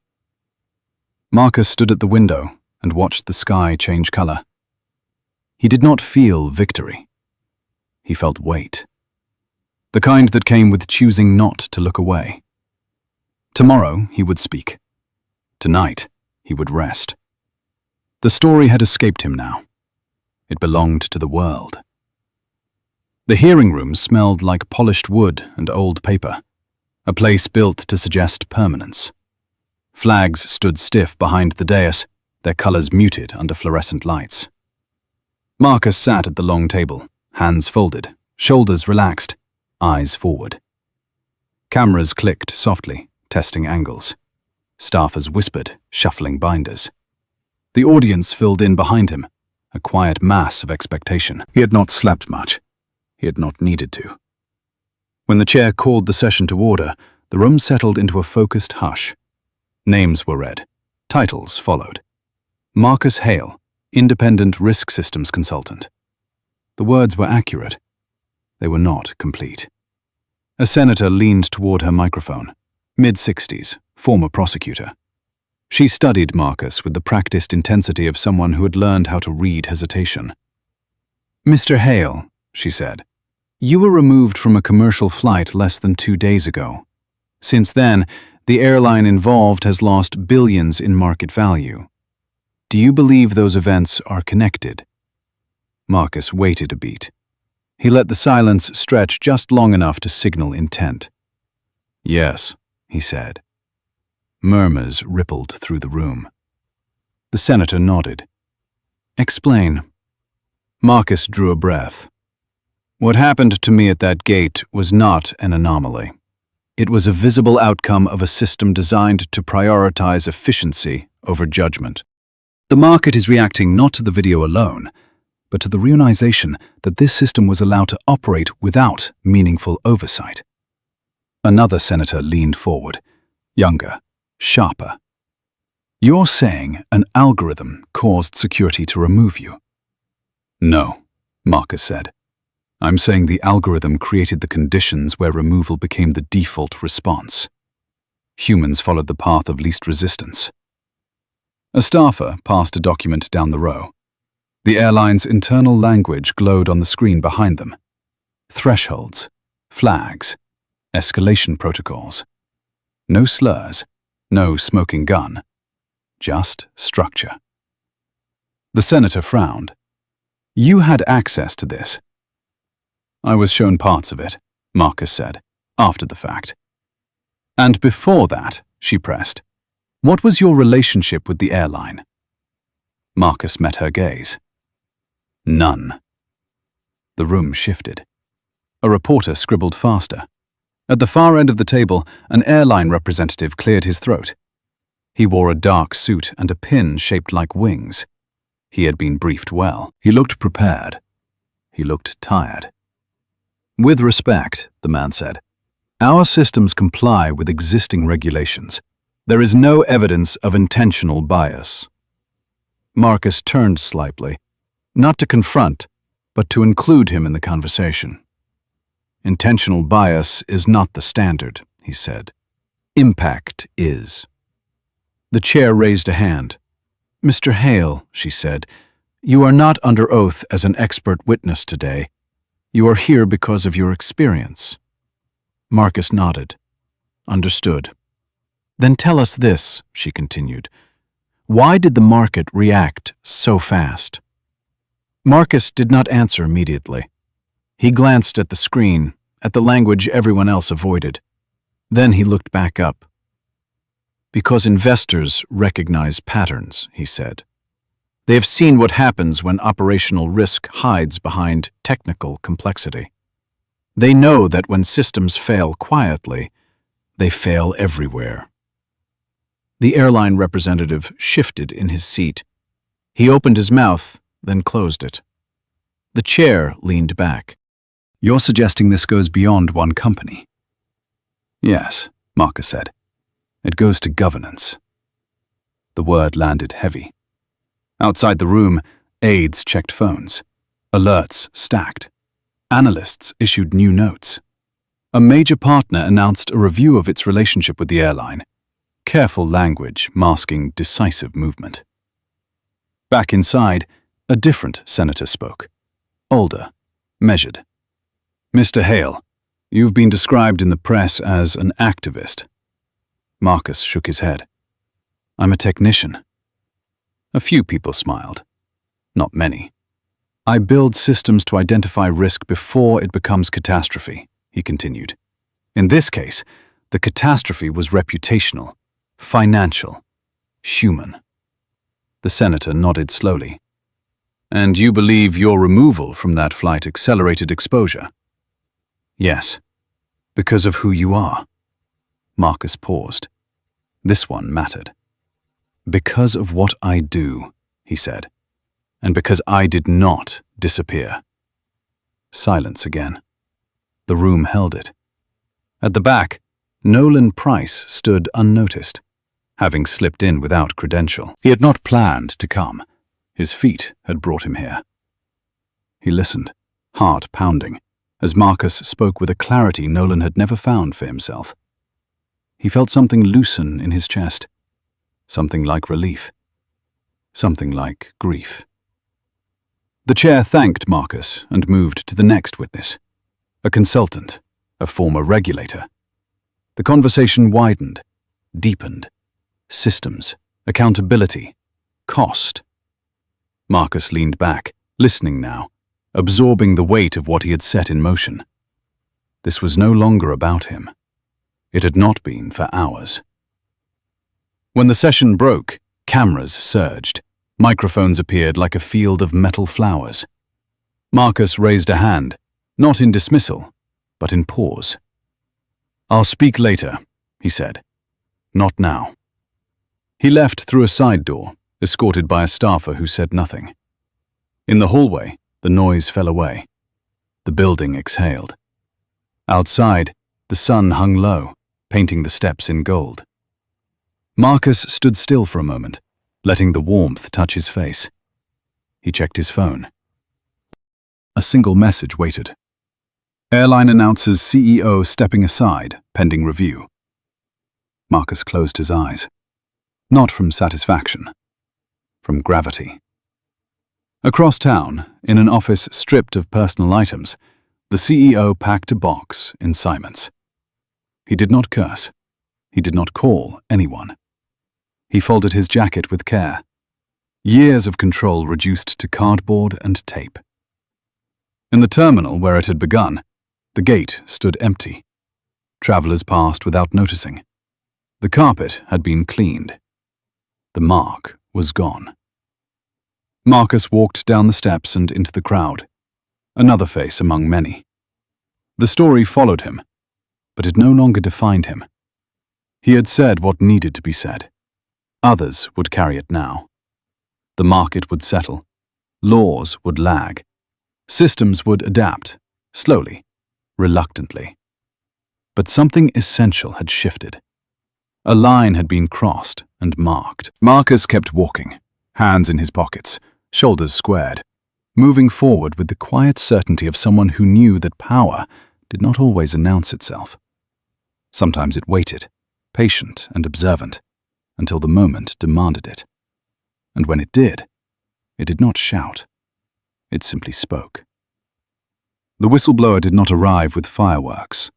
Marcus stood at the window and watched the sky change color. He did not feel victory. He felt weight. The kind that came with choosing not to look away. Tomorrow he would speak. Tonight he would rest. The story had escaped him now. It belonged to the world. The hearing room smelled like polished wood and old paper, a place built to suggest permanence. Flags stood stiff behind the dais, their colors muted under fluorescent lights. Marcus sat at the long table, hands folded, shoulders relaxed, eyes forward. Cameras clicked softly, testing angles. Staffers whispered, shuffling binders. The audience filled in behind him, a quiet mass of expectation. He had not slept much. He had not needed to. When the chair called the session to order, the room settled into a focused hush. Names were read. Titles followed. Marcus Hale, Independent Risk Systems Consultant. The words were accurate. They were not complete. A senator leaned toward her microphone. Mid-60s, former prosecutor. She studied Marcus with the practiced intensity of someone who had learned how to read hesitation. "Mr. Hale," she said, "you were removed from a commercial flight less than 2 days ago. Since then, the airline involved has lost billions in market value. Do you believe those events are connected?" Marcus waited a beat. He let the silence stretch just long enough to signal intent. "Yes," he said. Murmurs rippled through the room. The senator nodded. "Explain." Marcus drew a breath. "What happened to me at that gate was not an anomaly. It was a visible outcome of a system designed to prioritize efficiency over judgment. The market is reacting not to the video alone, but to the realization that this system was allowed to operate without meaningful oversight." Another senator leaned forward, younger, sharper. "You're saying an algorithm caused security to remove you?" "No," Marcus said. "I'm saying the algorithm created the conditions where removal became the default response. Humans followed the path of least resistance." A staffer passed a document down the row. The airline's internal language glowed on the screen behind them. Thresholds, flags, escalation protocols. No slurs, no smoking gun, just structure. The senator frowned. "You had access to this." "I was shown parts of it," Marcus said, after the fact. "And before that," she pressed, "what was your relationship with the airline?" Marcus met her gaze. "None." The room shifted. A reporter scribbled faster. At the far end of the table, an airline representative cleared his throat. He wore a dark suit and a pin shaped like wings. He had been briefed well. He looked prepared. He looked tired. "With respect," the man said, "our systems comply with existing regulations. There is no evidence of intentional bias." Marcus turned slightly, not to confront, but to include him in the conversation. "Intentional bias is not the standard," he said. "Impact is." The chair raised a hand. "Mr. Hale," she said, "you are not under oath as an expert witness today. You are here because of your experience." Marcus nodded. "Understood." "Then tell us this," she continued. "Why did the market react so fast?" Marcus did not answer immediately. He glanced at the screen, at the language everyone else avoided. Then he looked back up. "Because investors recognize patterns," he said. "They have seen what happens when operational risk hides behind technical complexity. They know that when systems fail quietly, they fail everywhere." The airline representative shifted in his seat. He opened his mouth, then closed it. The chair leaned back. "You're suggesting this goes beyond one company?" "Yes," Marcus said. "It goes to governance." The word landed heavy. Outside the room, aides checked phones. Alerts stacked. Analysts issued new notes. A major partner announced a review of its relationship with the airline. Careful language masking decisive movement. Back inside, a different senator spoke. Older, measured. "Mr. Hale, you've been described in the press as an activist." Marcus shook his head. "I'm a technician." A few people smiled. Not many. "I build systems to identify risk before it becomes catastrophe," he continued. "In this case, the catastrophe was reputational, financial, human." The senator nodded slowly. "And you believe your removal from that flight accelerated exposure?" "Yes, because of who you are." Marcus paused. This one mattered. "Because of what I do," he said, "and because I did not disappear." Silence again. The room held it. At the back, Nolan Price stood unnoticed, having slipped in without credential. He had not planned to come. His feet had brought him here. He listened, heart pounding, as Marcus spoke with a clarity Nolan had never found for himself. He felt something loosen in his chest, something like relief, something like grief. The chair thanked Marcus and moved to the next witness, a consultant, a former regulator. The conversation widened, deepened. Systems, accountability, cost. Marcus leaned back, listening now, absorbing the weight of what he had set in motion. This was no longer about him. It had not been for hours. When the session broke, cameras surged. Microphones appeared like a field of metal flowers. Marcus raised a hand, not in dismissal, but in pause. "I'll speak later," he said. "Not now." He left through a side door, escorted by a staffer who said nothing. In the hallway, the noise fell away. The building exhaled. Outside, the sun hung low, painting the steps in gold. Marcus stood still for a moment, letting the warmth touch his face. He checked his phone. A single message waited. "Airline announces CEO stepping aside, pending review." Marcus closed his eyes. Not from satisfaction, from gravity. Across town, in an office stripped of personal items, the CEO packed a box in silence. He did not curse. He did not call anyone. He folded his jacket with care. Years of control reduced to cardboard and tape. In the terminal where it had begun, the gate stood empty. Travelers passed without noticing. The carpet had been cleaned. The mark was gone. Marcus walked down the steps and into the crowd, another face among many. The story followed him, but it no longer defined him. He had said what needed to be said. Others would carry it now. The market would settle. Laws would lag. Systems would adapt, slowly, reluctantly. But something essential had shifted. A line had been crossed and marked. Marcus kept walking, hands in his pockets, shoulders squared, moving forward with the quiet certainty of someone who knew that power did not always announce itself. Sometimes it waited, patient and observant, until the moment demanded it. And when it did not shout. It simply spoke. The whistleblower did not arrive with fireworks.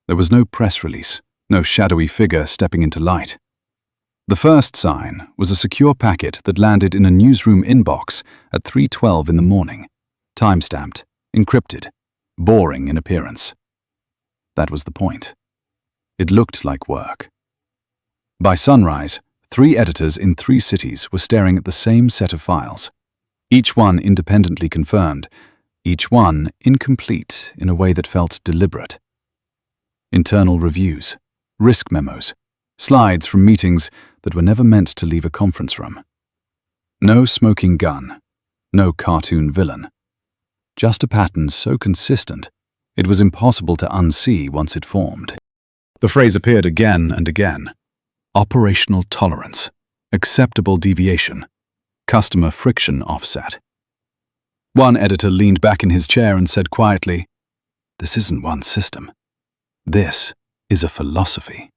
There was no press release, no shadowy figure stepping into light. The first sign was a secure packet that landed in a newsroom inbox at 3:12 in the morning, time-stamped, encrypted, boring in appearance. That was the point. It looked like work. By sunrise, 3 editors in 3 cities were staring at the same set of files, each one independently confirmed, each one incomplete in a way that felt deliberate. Internal reviews, risk memos, slides from meetings that were never meant to leave a conference room. No smoking gun, no cartoon villain. Just a pattern so consistent, it was impossible to unsee once it formed. The phrase appeared again and again. Operational tolerance, acceptable deviation, customer friction offset. One editor leaned back in his chair and said quietly, "This isn't one system. This is a philosophy."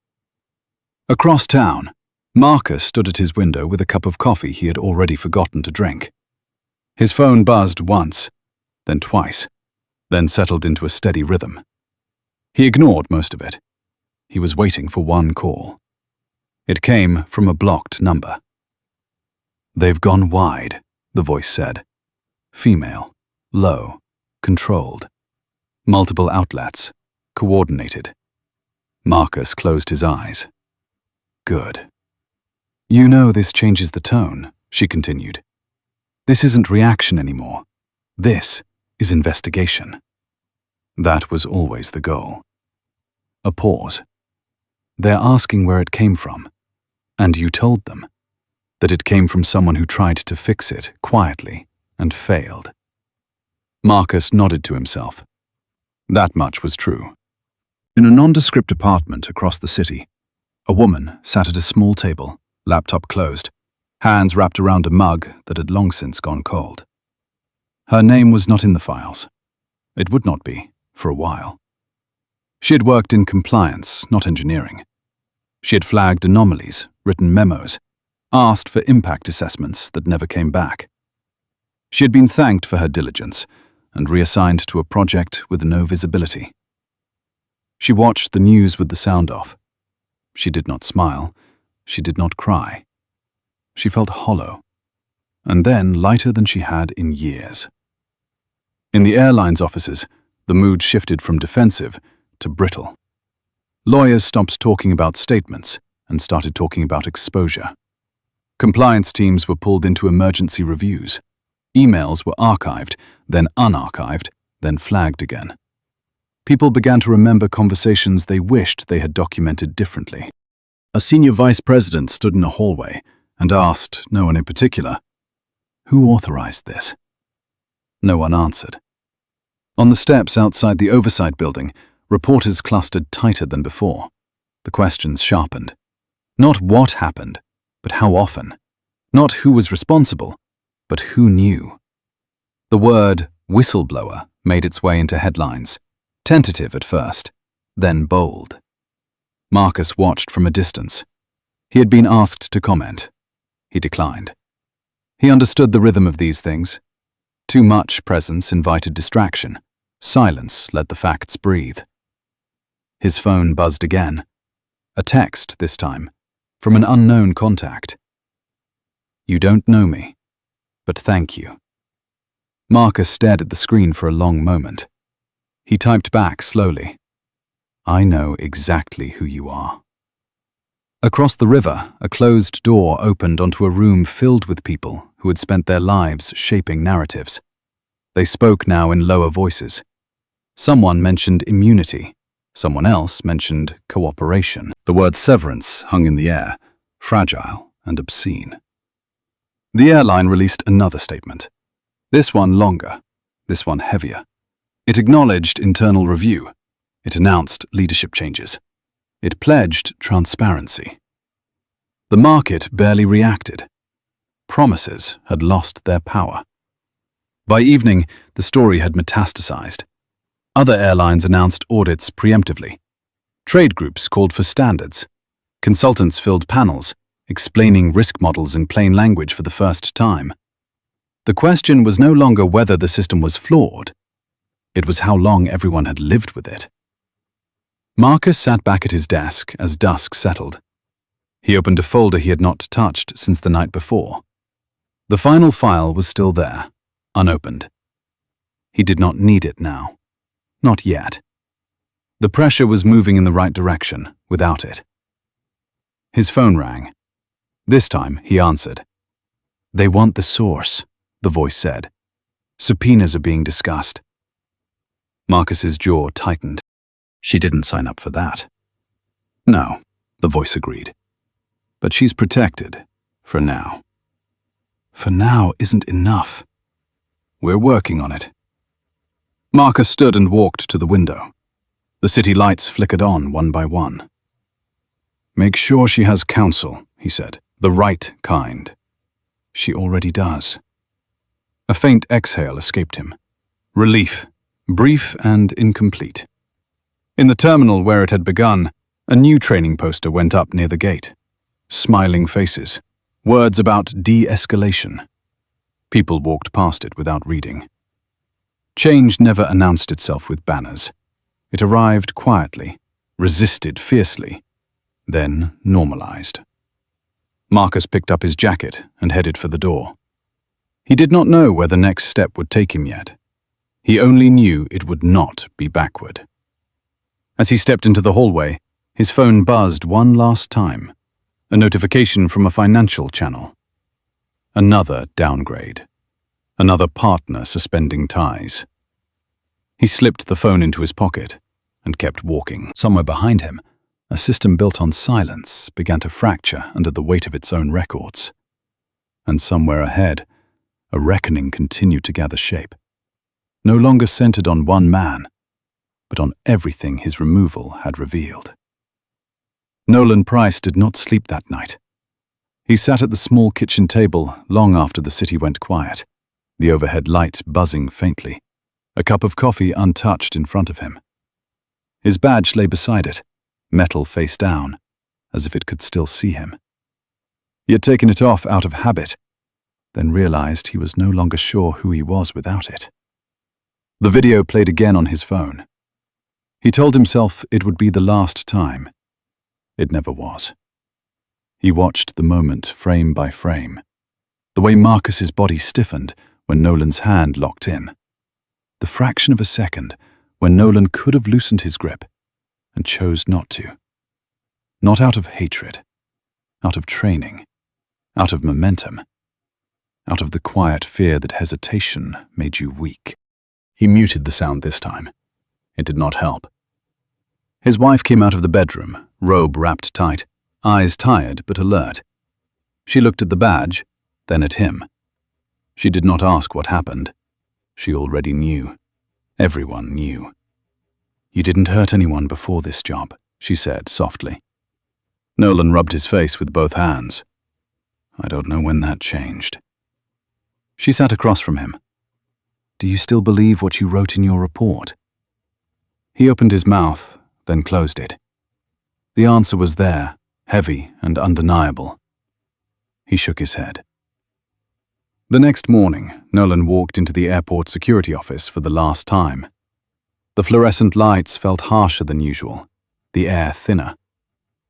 Across town, Marcus stood at his window with a cup of coffee he had already forgotten to drink. His phone buzzed once, then twice, then settled into a steady rhythm. He ignored most of it. He was waiting for one call. It came from a blocked number. "They've gone wide," the voice said. Female, low, controlled. Multiple outlets, coordinated. Marcus closed his eyes. Good. "You know this changes the tone," she continued. "This isn't reaction anymore. This is investigation." That was always the goal. A pause. "They're asking where it came from. And you told them that it came from someone who tried to fix it quietly and failed." Marcus nodded to himself. That much was true. In a nondescript apartment across the city, a woman sat at a small table, laptop closed, hands wrapped around a mug that had long since gone cold. Her name was not in the files. It would not be, for a while. She had worked in compliance, not engineering. She had flagged anomalies, written memos, asked for impact assessments that never came back. She had been thanked for her diligence and reassigned to a project with no visibility. She watched the news with the sound off. She did not smile. She did not cry. She felt hollow, and then lighter than she had in years. In the airline's offices, the mood shifted from defensive to brittle. Lawyers stopped talking about statements and started talking about exposure. Compliance teams were pulled into emergency reviews. Emails were archived, then unarchived, then flagged again. People began to remember conversations they wished they had documented differently. A senior vice president stood in a hallway and asked, no one in particular, "Who authorized this?" No one answered. On the steps outside the oversight building, reporters clustered tighter than before. The questions sharpened. Not what happened, but how often. Not who was responsible, but who knew. The word whistleblower made its way into headlines, tentative at first, then bold. Marcus watched from a distance. He had been asked to comment. He declined. He understood the rhythm of these things. Too much presence invited distraction. Silence let the facts breathe. His phone buzzed again. A text this time, from an unknown contact. "You don't know me, but thank you." Marcus stared at the screen for a long moment. He typed back slowly. "I know exactly who you are." Across the river, a closed door opened onto a room filled with people who had spent their lives shaping narratives. They spoke now in lower voices. Someone mentioned immunity. Someone else mentioned cooperation. The word severance hung in the air, fragile and obscene. The airline released another statement. This one longer, this one heavier. It acknowledged internal review. It announced leadership changes. It pledged transparency. The market barely reacted. Promises had lost their power. By evening, the story had metastasized. Other airlines announced audits preemptively. Trade groups called for standards. Consultants filled panels, explaining risk models in plain language for the first time. The question was no longer whether the system was flawed. It was how long everyone had lived with it. Marcus sat back at his desk as dusk settled. He opened a folder he had not touched since the night before. The final file was still there, unopened. He did not need it now. Not yet. The pressure was moving in the right direction without it. His phone rang. This time, he answered. "They want the source," the voice said. "Subpoenas are being discussed." Marcus's jaw tightened. She didn't sign up for that. No, the voice agreed. But she's protected, for now. For now isn't enough. We're working on it. Marcus stood and walked to the window. The city lights flickered on one by one. "Make sure she has counsel," he said. "The right kind." "She already does." A faint exhale escaped him. Relief, brief and incomplete. In the terminal where it had begun, a new training poster went up near the gate. Smiling faces, words about de-escalation. People walked past it without reading. Change never announced itself with banners. It arrived quietly, resisted fiercely, then normalized. Marcus picked up his jacket and headed for the door. He did not know where the next step would take him yet. He only knew it would not be backward. As he stepped into the hallway, his phone buzzed one last time. A notification from a financial channel. Another downgrade. Another partner suspending ties. He slipped the phone into his pocket and kept walking. Somewhere behind him, a system built on silence began to fracture under the weight of its own records. And somewhere ahead, a reckoning continued to gather shape. No longer centered on one man, but on everything his removal had revealed. Nolan Price did not sleep that night. He sat at the small kitchen table long after the city went quiet, the overhead light buzzing faintly, a cup of coffee untouched in front of him. His badge lay beside it, metal face down, as if it could still see him. He had taken it off out of habit, then realized he was no longer sure who he was without it. The video played again on his phone. He told himself it would be the last time. It never was. He watched the moment frame by frame, the way Marcus's body stiffened when Nolan's hand locked in, the fraction of a second when Nolan could have loosened his grip and chose not to. Not out of hatred, out of training, out of momentum, out of the quiet fear that hesitation made you weak. He muted the sound this time. It did not help. His wife came out of the bedroom, robe wrapped tight, eyes tired but alert. She looked at the badge, then at him. She did not ask what happened. She already knew. Everyone knew. "You didn't hurt anyone before this job," she said softly. Nolan rubbed his face with both hands. "I don't know when that changed." She sat across from him. "Do you still believe what you wrote in your report?" He opened his mouth, then closed it. The answer was there, heavy and undeniable. He shook his head. The next morning, Nolan walked into the airport security office for the last time. The fluorescent lights felt harsher than usual, the air thinner.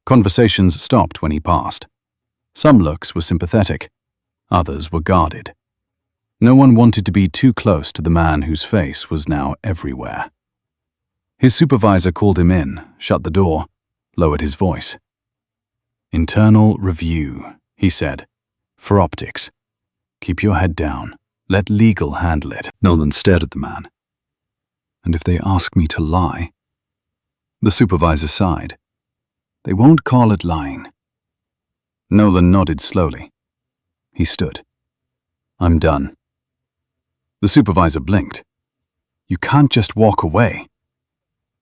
Conversations stopped when he passed. Some looks were sympathetic, others were guarded. No one wanted to be too close to the man whose face was now everywhere. His supervisor called him in, shut the door, lowered his voice. "Internal review," he said, "for optics. Keep your head down. Let legal handle it." Nolan stared at the man. "And if they ask me to lie?" The supervisor sighed. "They won't call it lying." Nolan nodded slowly. He stood. "I'm done." The supervisor blinked. You can't just walk away."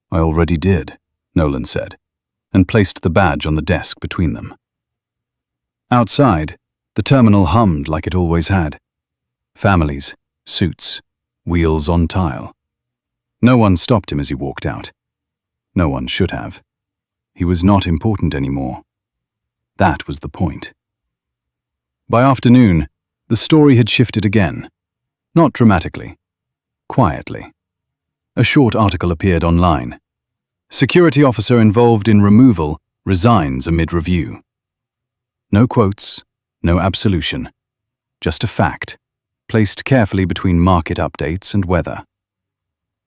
"I already did," Nolan said, and placed the badge on the desk between them. Outside, the terminal hummed like it always had. Families, suits, wheels on tile. No one stopped him as he walked out. No one should have. He was not important anymore. That was the point. By afternoon, the story had shifted again. Not dramatically. Quietly. A short article appeared online. Security officer involved in removal resigns amid review. No quotes, no absolution. Just a fact, placed carefully between market updates and weather.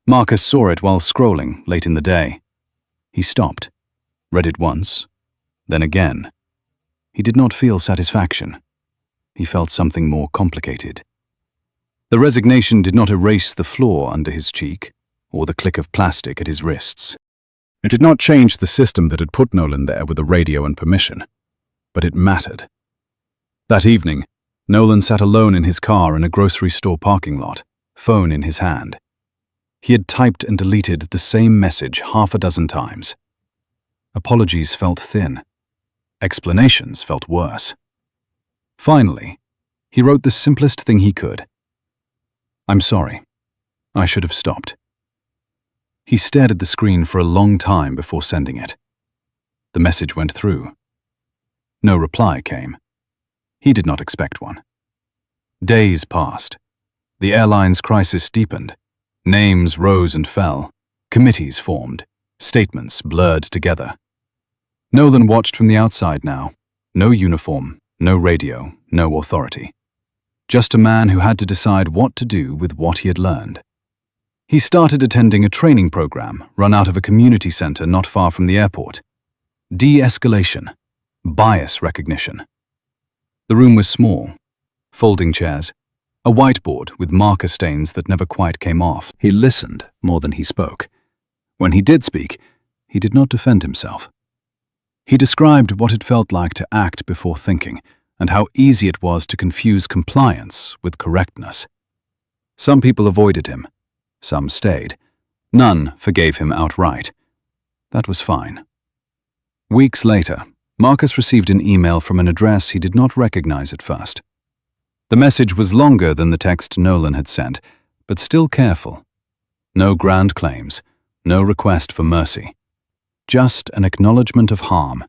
Marcus saw it while scrolling late in the day. He stopped, read it once, then again. He did not feel satisfaction. He felt something more complicated. The resignation did not erase the flaw under his cheek or the click of plastic at his wrists. It did not change the system that had put Nolan there with a radio and permission, but it mattered. That evening, Nolan sat alone in his car in a grocery store parking lot, phone in his hand. He had typed and deleted the same message half a dozen times. Apologies felt thin. Explanations felt worse. Finally, he wrote the simplest thing he could. "I'm sorry. I should have stopped." He stared at the screen for a long time before sending it. The message went through. No reply came. He did not expect one. Days passed. The airline's crisis deepened. Names rose and fell. Committees formed. Statements blurred together. Nolan watched from the outside now. No uniform, no radio, no authority. Just a man who had to decide what to do with what he had learned. He started attending a training program run out of a community center not far from the airport. De-escalation. Bias recognition. The room was small. Folding chairs. A whiteboard with marker stains that never quite came off. He listened more than he spoke. When he did speak, he did not defend himself. He described what it felt like to act before thinking, and how easy it was to confuse compliance with correctness. Some people avoided him. Some stayed. None forgave him outright. That was fine. Weeks later, Marcus received an email from an address he did not recognize at first. The message was longer than the text Nolan had sent, but still careful. No grand claims, no request for mercy. Just an acknowledgement of harm,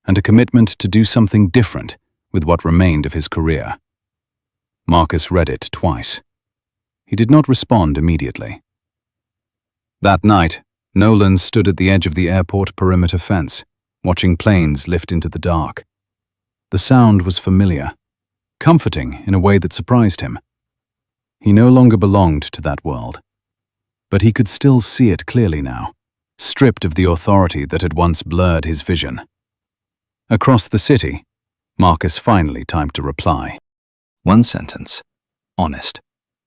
and a commitment to do something different with what remained of his career. Marcus read it twice. He did not respond immediately. That night, Nolan stood at the edge of the airport perimeter fence, watching planes lift into the dark. The sound was familiar, comforting in a way that surprised him. He no longer belonged to that world, but he could still see it clearly now, stripped of the authority that had once blurred his vision. Across the city, Marcus finally typed a reply. One sentence, honest,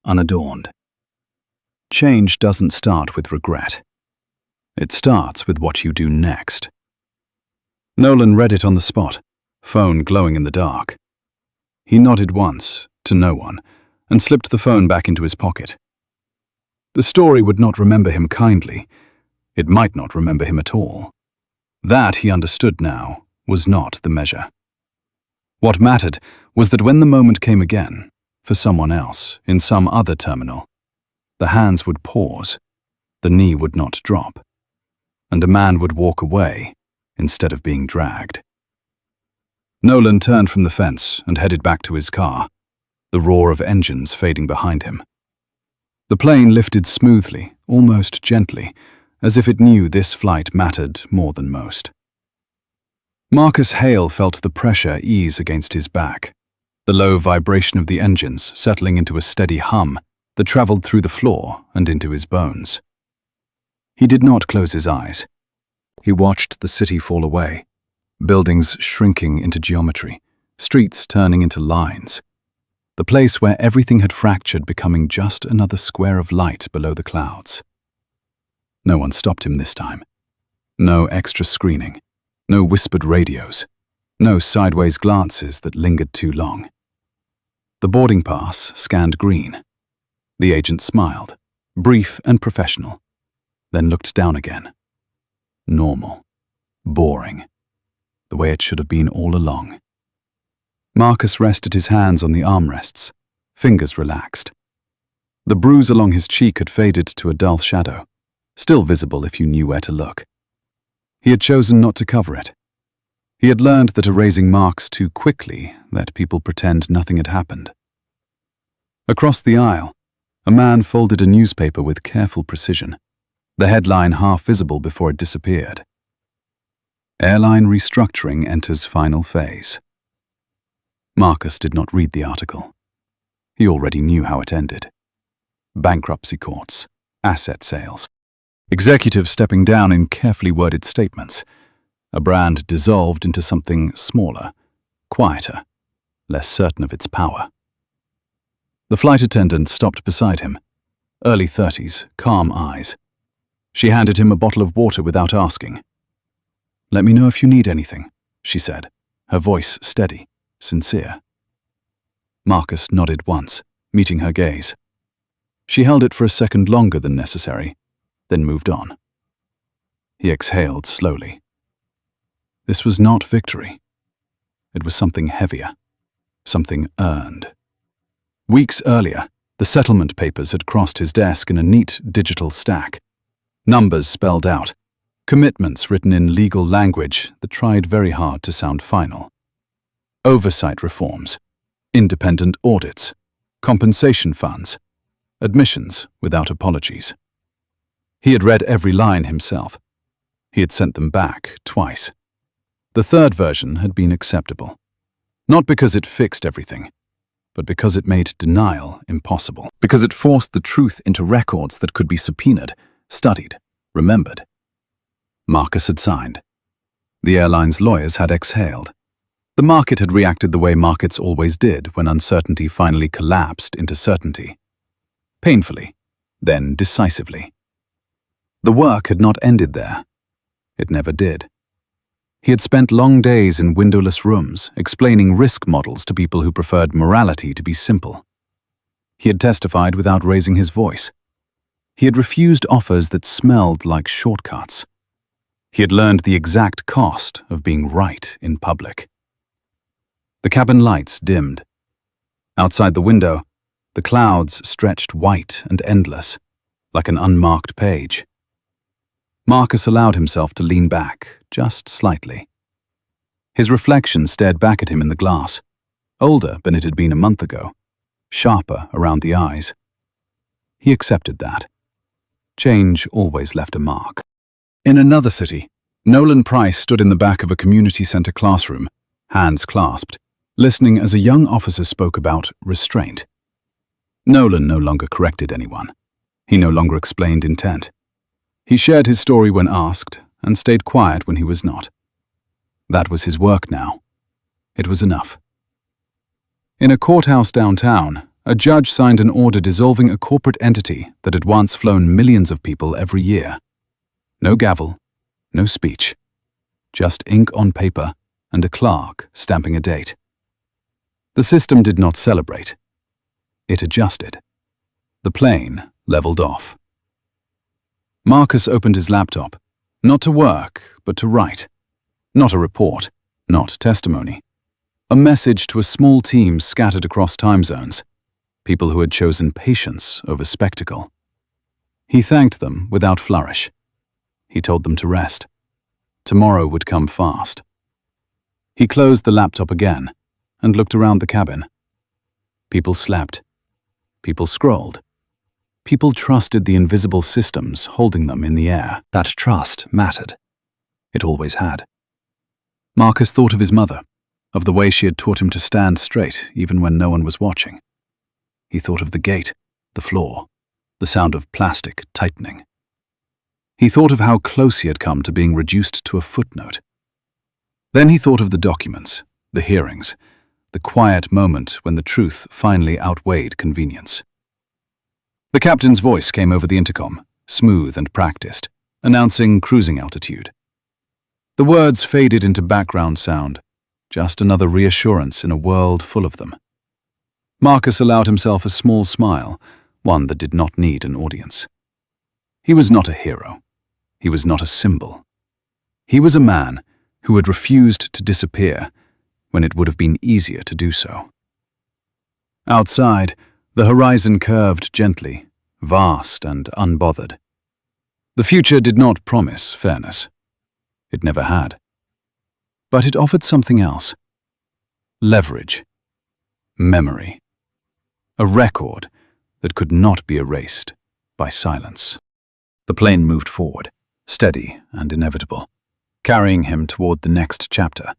unadorned. Change doesn't start with regret. It starts with what you do next. Nolan read it on the spot, phone glowing in the dark. He nodded once, to no one, and slipped the phone back into his pocket. The story would not remember him kindly. It might not remember him at all. That, he understood now, was not the measure. What mattered was that when the moment came again, for someone else, in some other terminal, the hands would pause, the knee would not drop, and a man would walk away instead of being dragged. Nolan turned from the fence and headed back to his car, the roar of engines fading behind him. The plane lifted smoothly, almost gently, as if it knew this flight mattered more than most. Marcus Hale felt the pressure ease against his back, the low vibration of the engines settling into a steady hum that traveled through the floor and into his bones. He did not close his eyes. He watched the city fall away, buildings shrinking into geometry, streets turning into lines, the place where everything had fractured becoming just another square of light below the clouds. No one stopped him this time. No extra screening, no whispered radios, no sideways glances that lingered too long. The boarding pass scanned green. The agent smiled, brief and professional, then looked down again. Normal. Boring. The way it should have been all along. Marcus rested his hands on the armrests, fingers relaxed. The bruise along his cheek had faded to a dull shadow, still visible if you knew where to look. He had chosen not to cover it. He had learned that erasing marks too quickly let people pretend nothing had happened. Across the aisle, a man folded a newspaper with careful precision, the headline half visible before it disappeared. Airline restructuring enters final phase. Marcus did not read the article. He already knew how it ended. Bankruptcy courts, asset sales, executives stepping down in carefully worded statements, a brand dissolved into something smaller, quieter, less certain of its power. The flight attendant stopped beside him, early 30s, calm eyes. She handed him a bottle of water without asking. "Let me know if you need anything," she said, her voice steady, sincere. Marcus nodded once, meeting her gaze. She held it for a second longer than necessary, then moved on. He exhaled slowly. This was not victory. It was something heavier, something earned. Weeks earlier, the settlement papers had crossed his desk in a neat digital stack. Numbers spelled out, commitments written in legal language that tried very hard to sound final. Oversight reforms, independent audits, compensation funds, admissions without apologies. He had read every line himself. He had sent them back twice. The third version had been acceptable, not because it fixed everything, but because it made denial impossible, because it forced the truth into records that could be subpoenaed, studied, remembered. Marcus had signed. The airline's lawyers had exhaled. The market had reacted the way markets always did when uncertainty finally collapsed into certainty. Painfully, then decisively. The work had not ended there. It never did. He had spent long days in windowless rooms, explaining risk models to people who preferred morality to be simple. He had testified without raising his voice. He had refused offers that smelled like shortcuts. He had learned the exact cost of being right in public. The cabin lights dimmed. Outside the window, the clouds stretched white and endless, like an unmarked page. Marcus allowed himself to lean back, just slightly. His reflection stared back at him in the glass, older than it had been a month ago, sharper around the eyes. He accepted that. Change always left a mark. In another city, Nolan Price stood in the back of a community center classroom, hands clasped, listening as a young officer spoke about restraint. Nolan no longer corrected anyone. He no longer explained intent. He shared his story when asked, and stayed quiet when he was not. That was his work now. It was enough. In a courthouse downtown, a judge signed an order dissolving a corporate entity that had once flown millions of people every year. No gavel, no speech. Just ink on paper and a clerk stamping a date. The system did not celebrate. It adjusted. The plane leveled off. Marcus opened his laptop, not to work, but to write. Not a report, not testimony. A message to a small team scattered across time zones, people who had chosen patience over spectacle. He thanked them without flourish. He told them to rest. Tomorrow would come fast. He closed the laptop again and looked around the cabin. People slept. People scrolled. People trusted the invisible systems holding them in the air. That trust mattered. It always had. Marcus thought of his mother, of the way she had taught him to stand straight even when no one was watching. He thought of the gate, the floor, the sound of plastic tightening. He thought of how close he had come to being reduced to a footnote. Then he thought of the documents, the hearings, the quiet moment when the truth finally outweighed convenience. The captain's voice came over the intercom, smooth and practiced, announcing cruising altitude. The words faded into background sound, just another reassurance in a world full of them. Marcus allowed himself a small smile, one that did not need an audience. He was not a hero. He was not a symbol. He was a man who had refused to disappear when it would have been easier to do so. Outside, the horizon curved gently, vast and unbothered. The future did not promise fairness. It never had. But it offered something else. Leverage. Memory. A record that could not be erased by silence. The plane moved forward, steady and inevitable, carrying him toward the next chapter,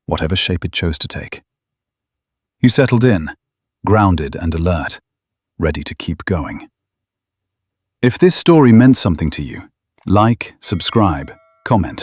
whatever shape it chose to take. You settled in, grounded and alert, ready to keep going. If this story meant something to you, like, subscribe, comment.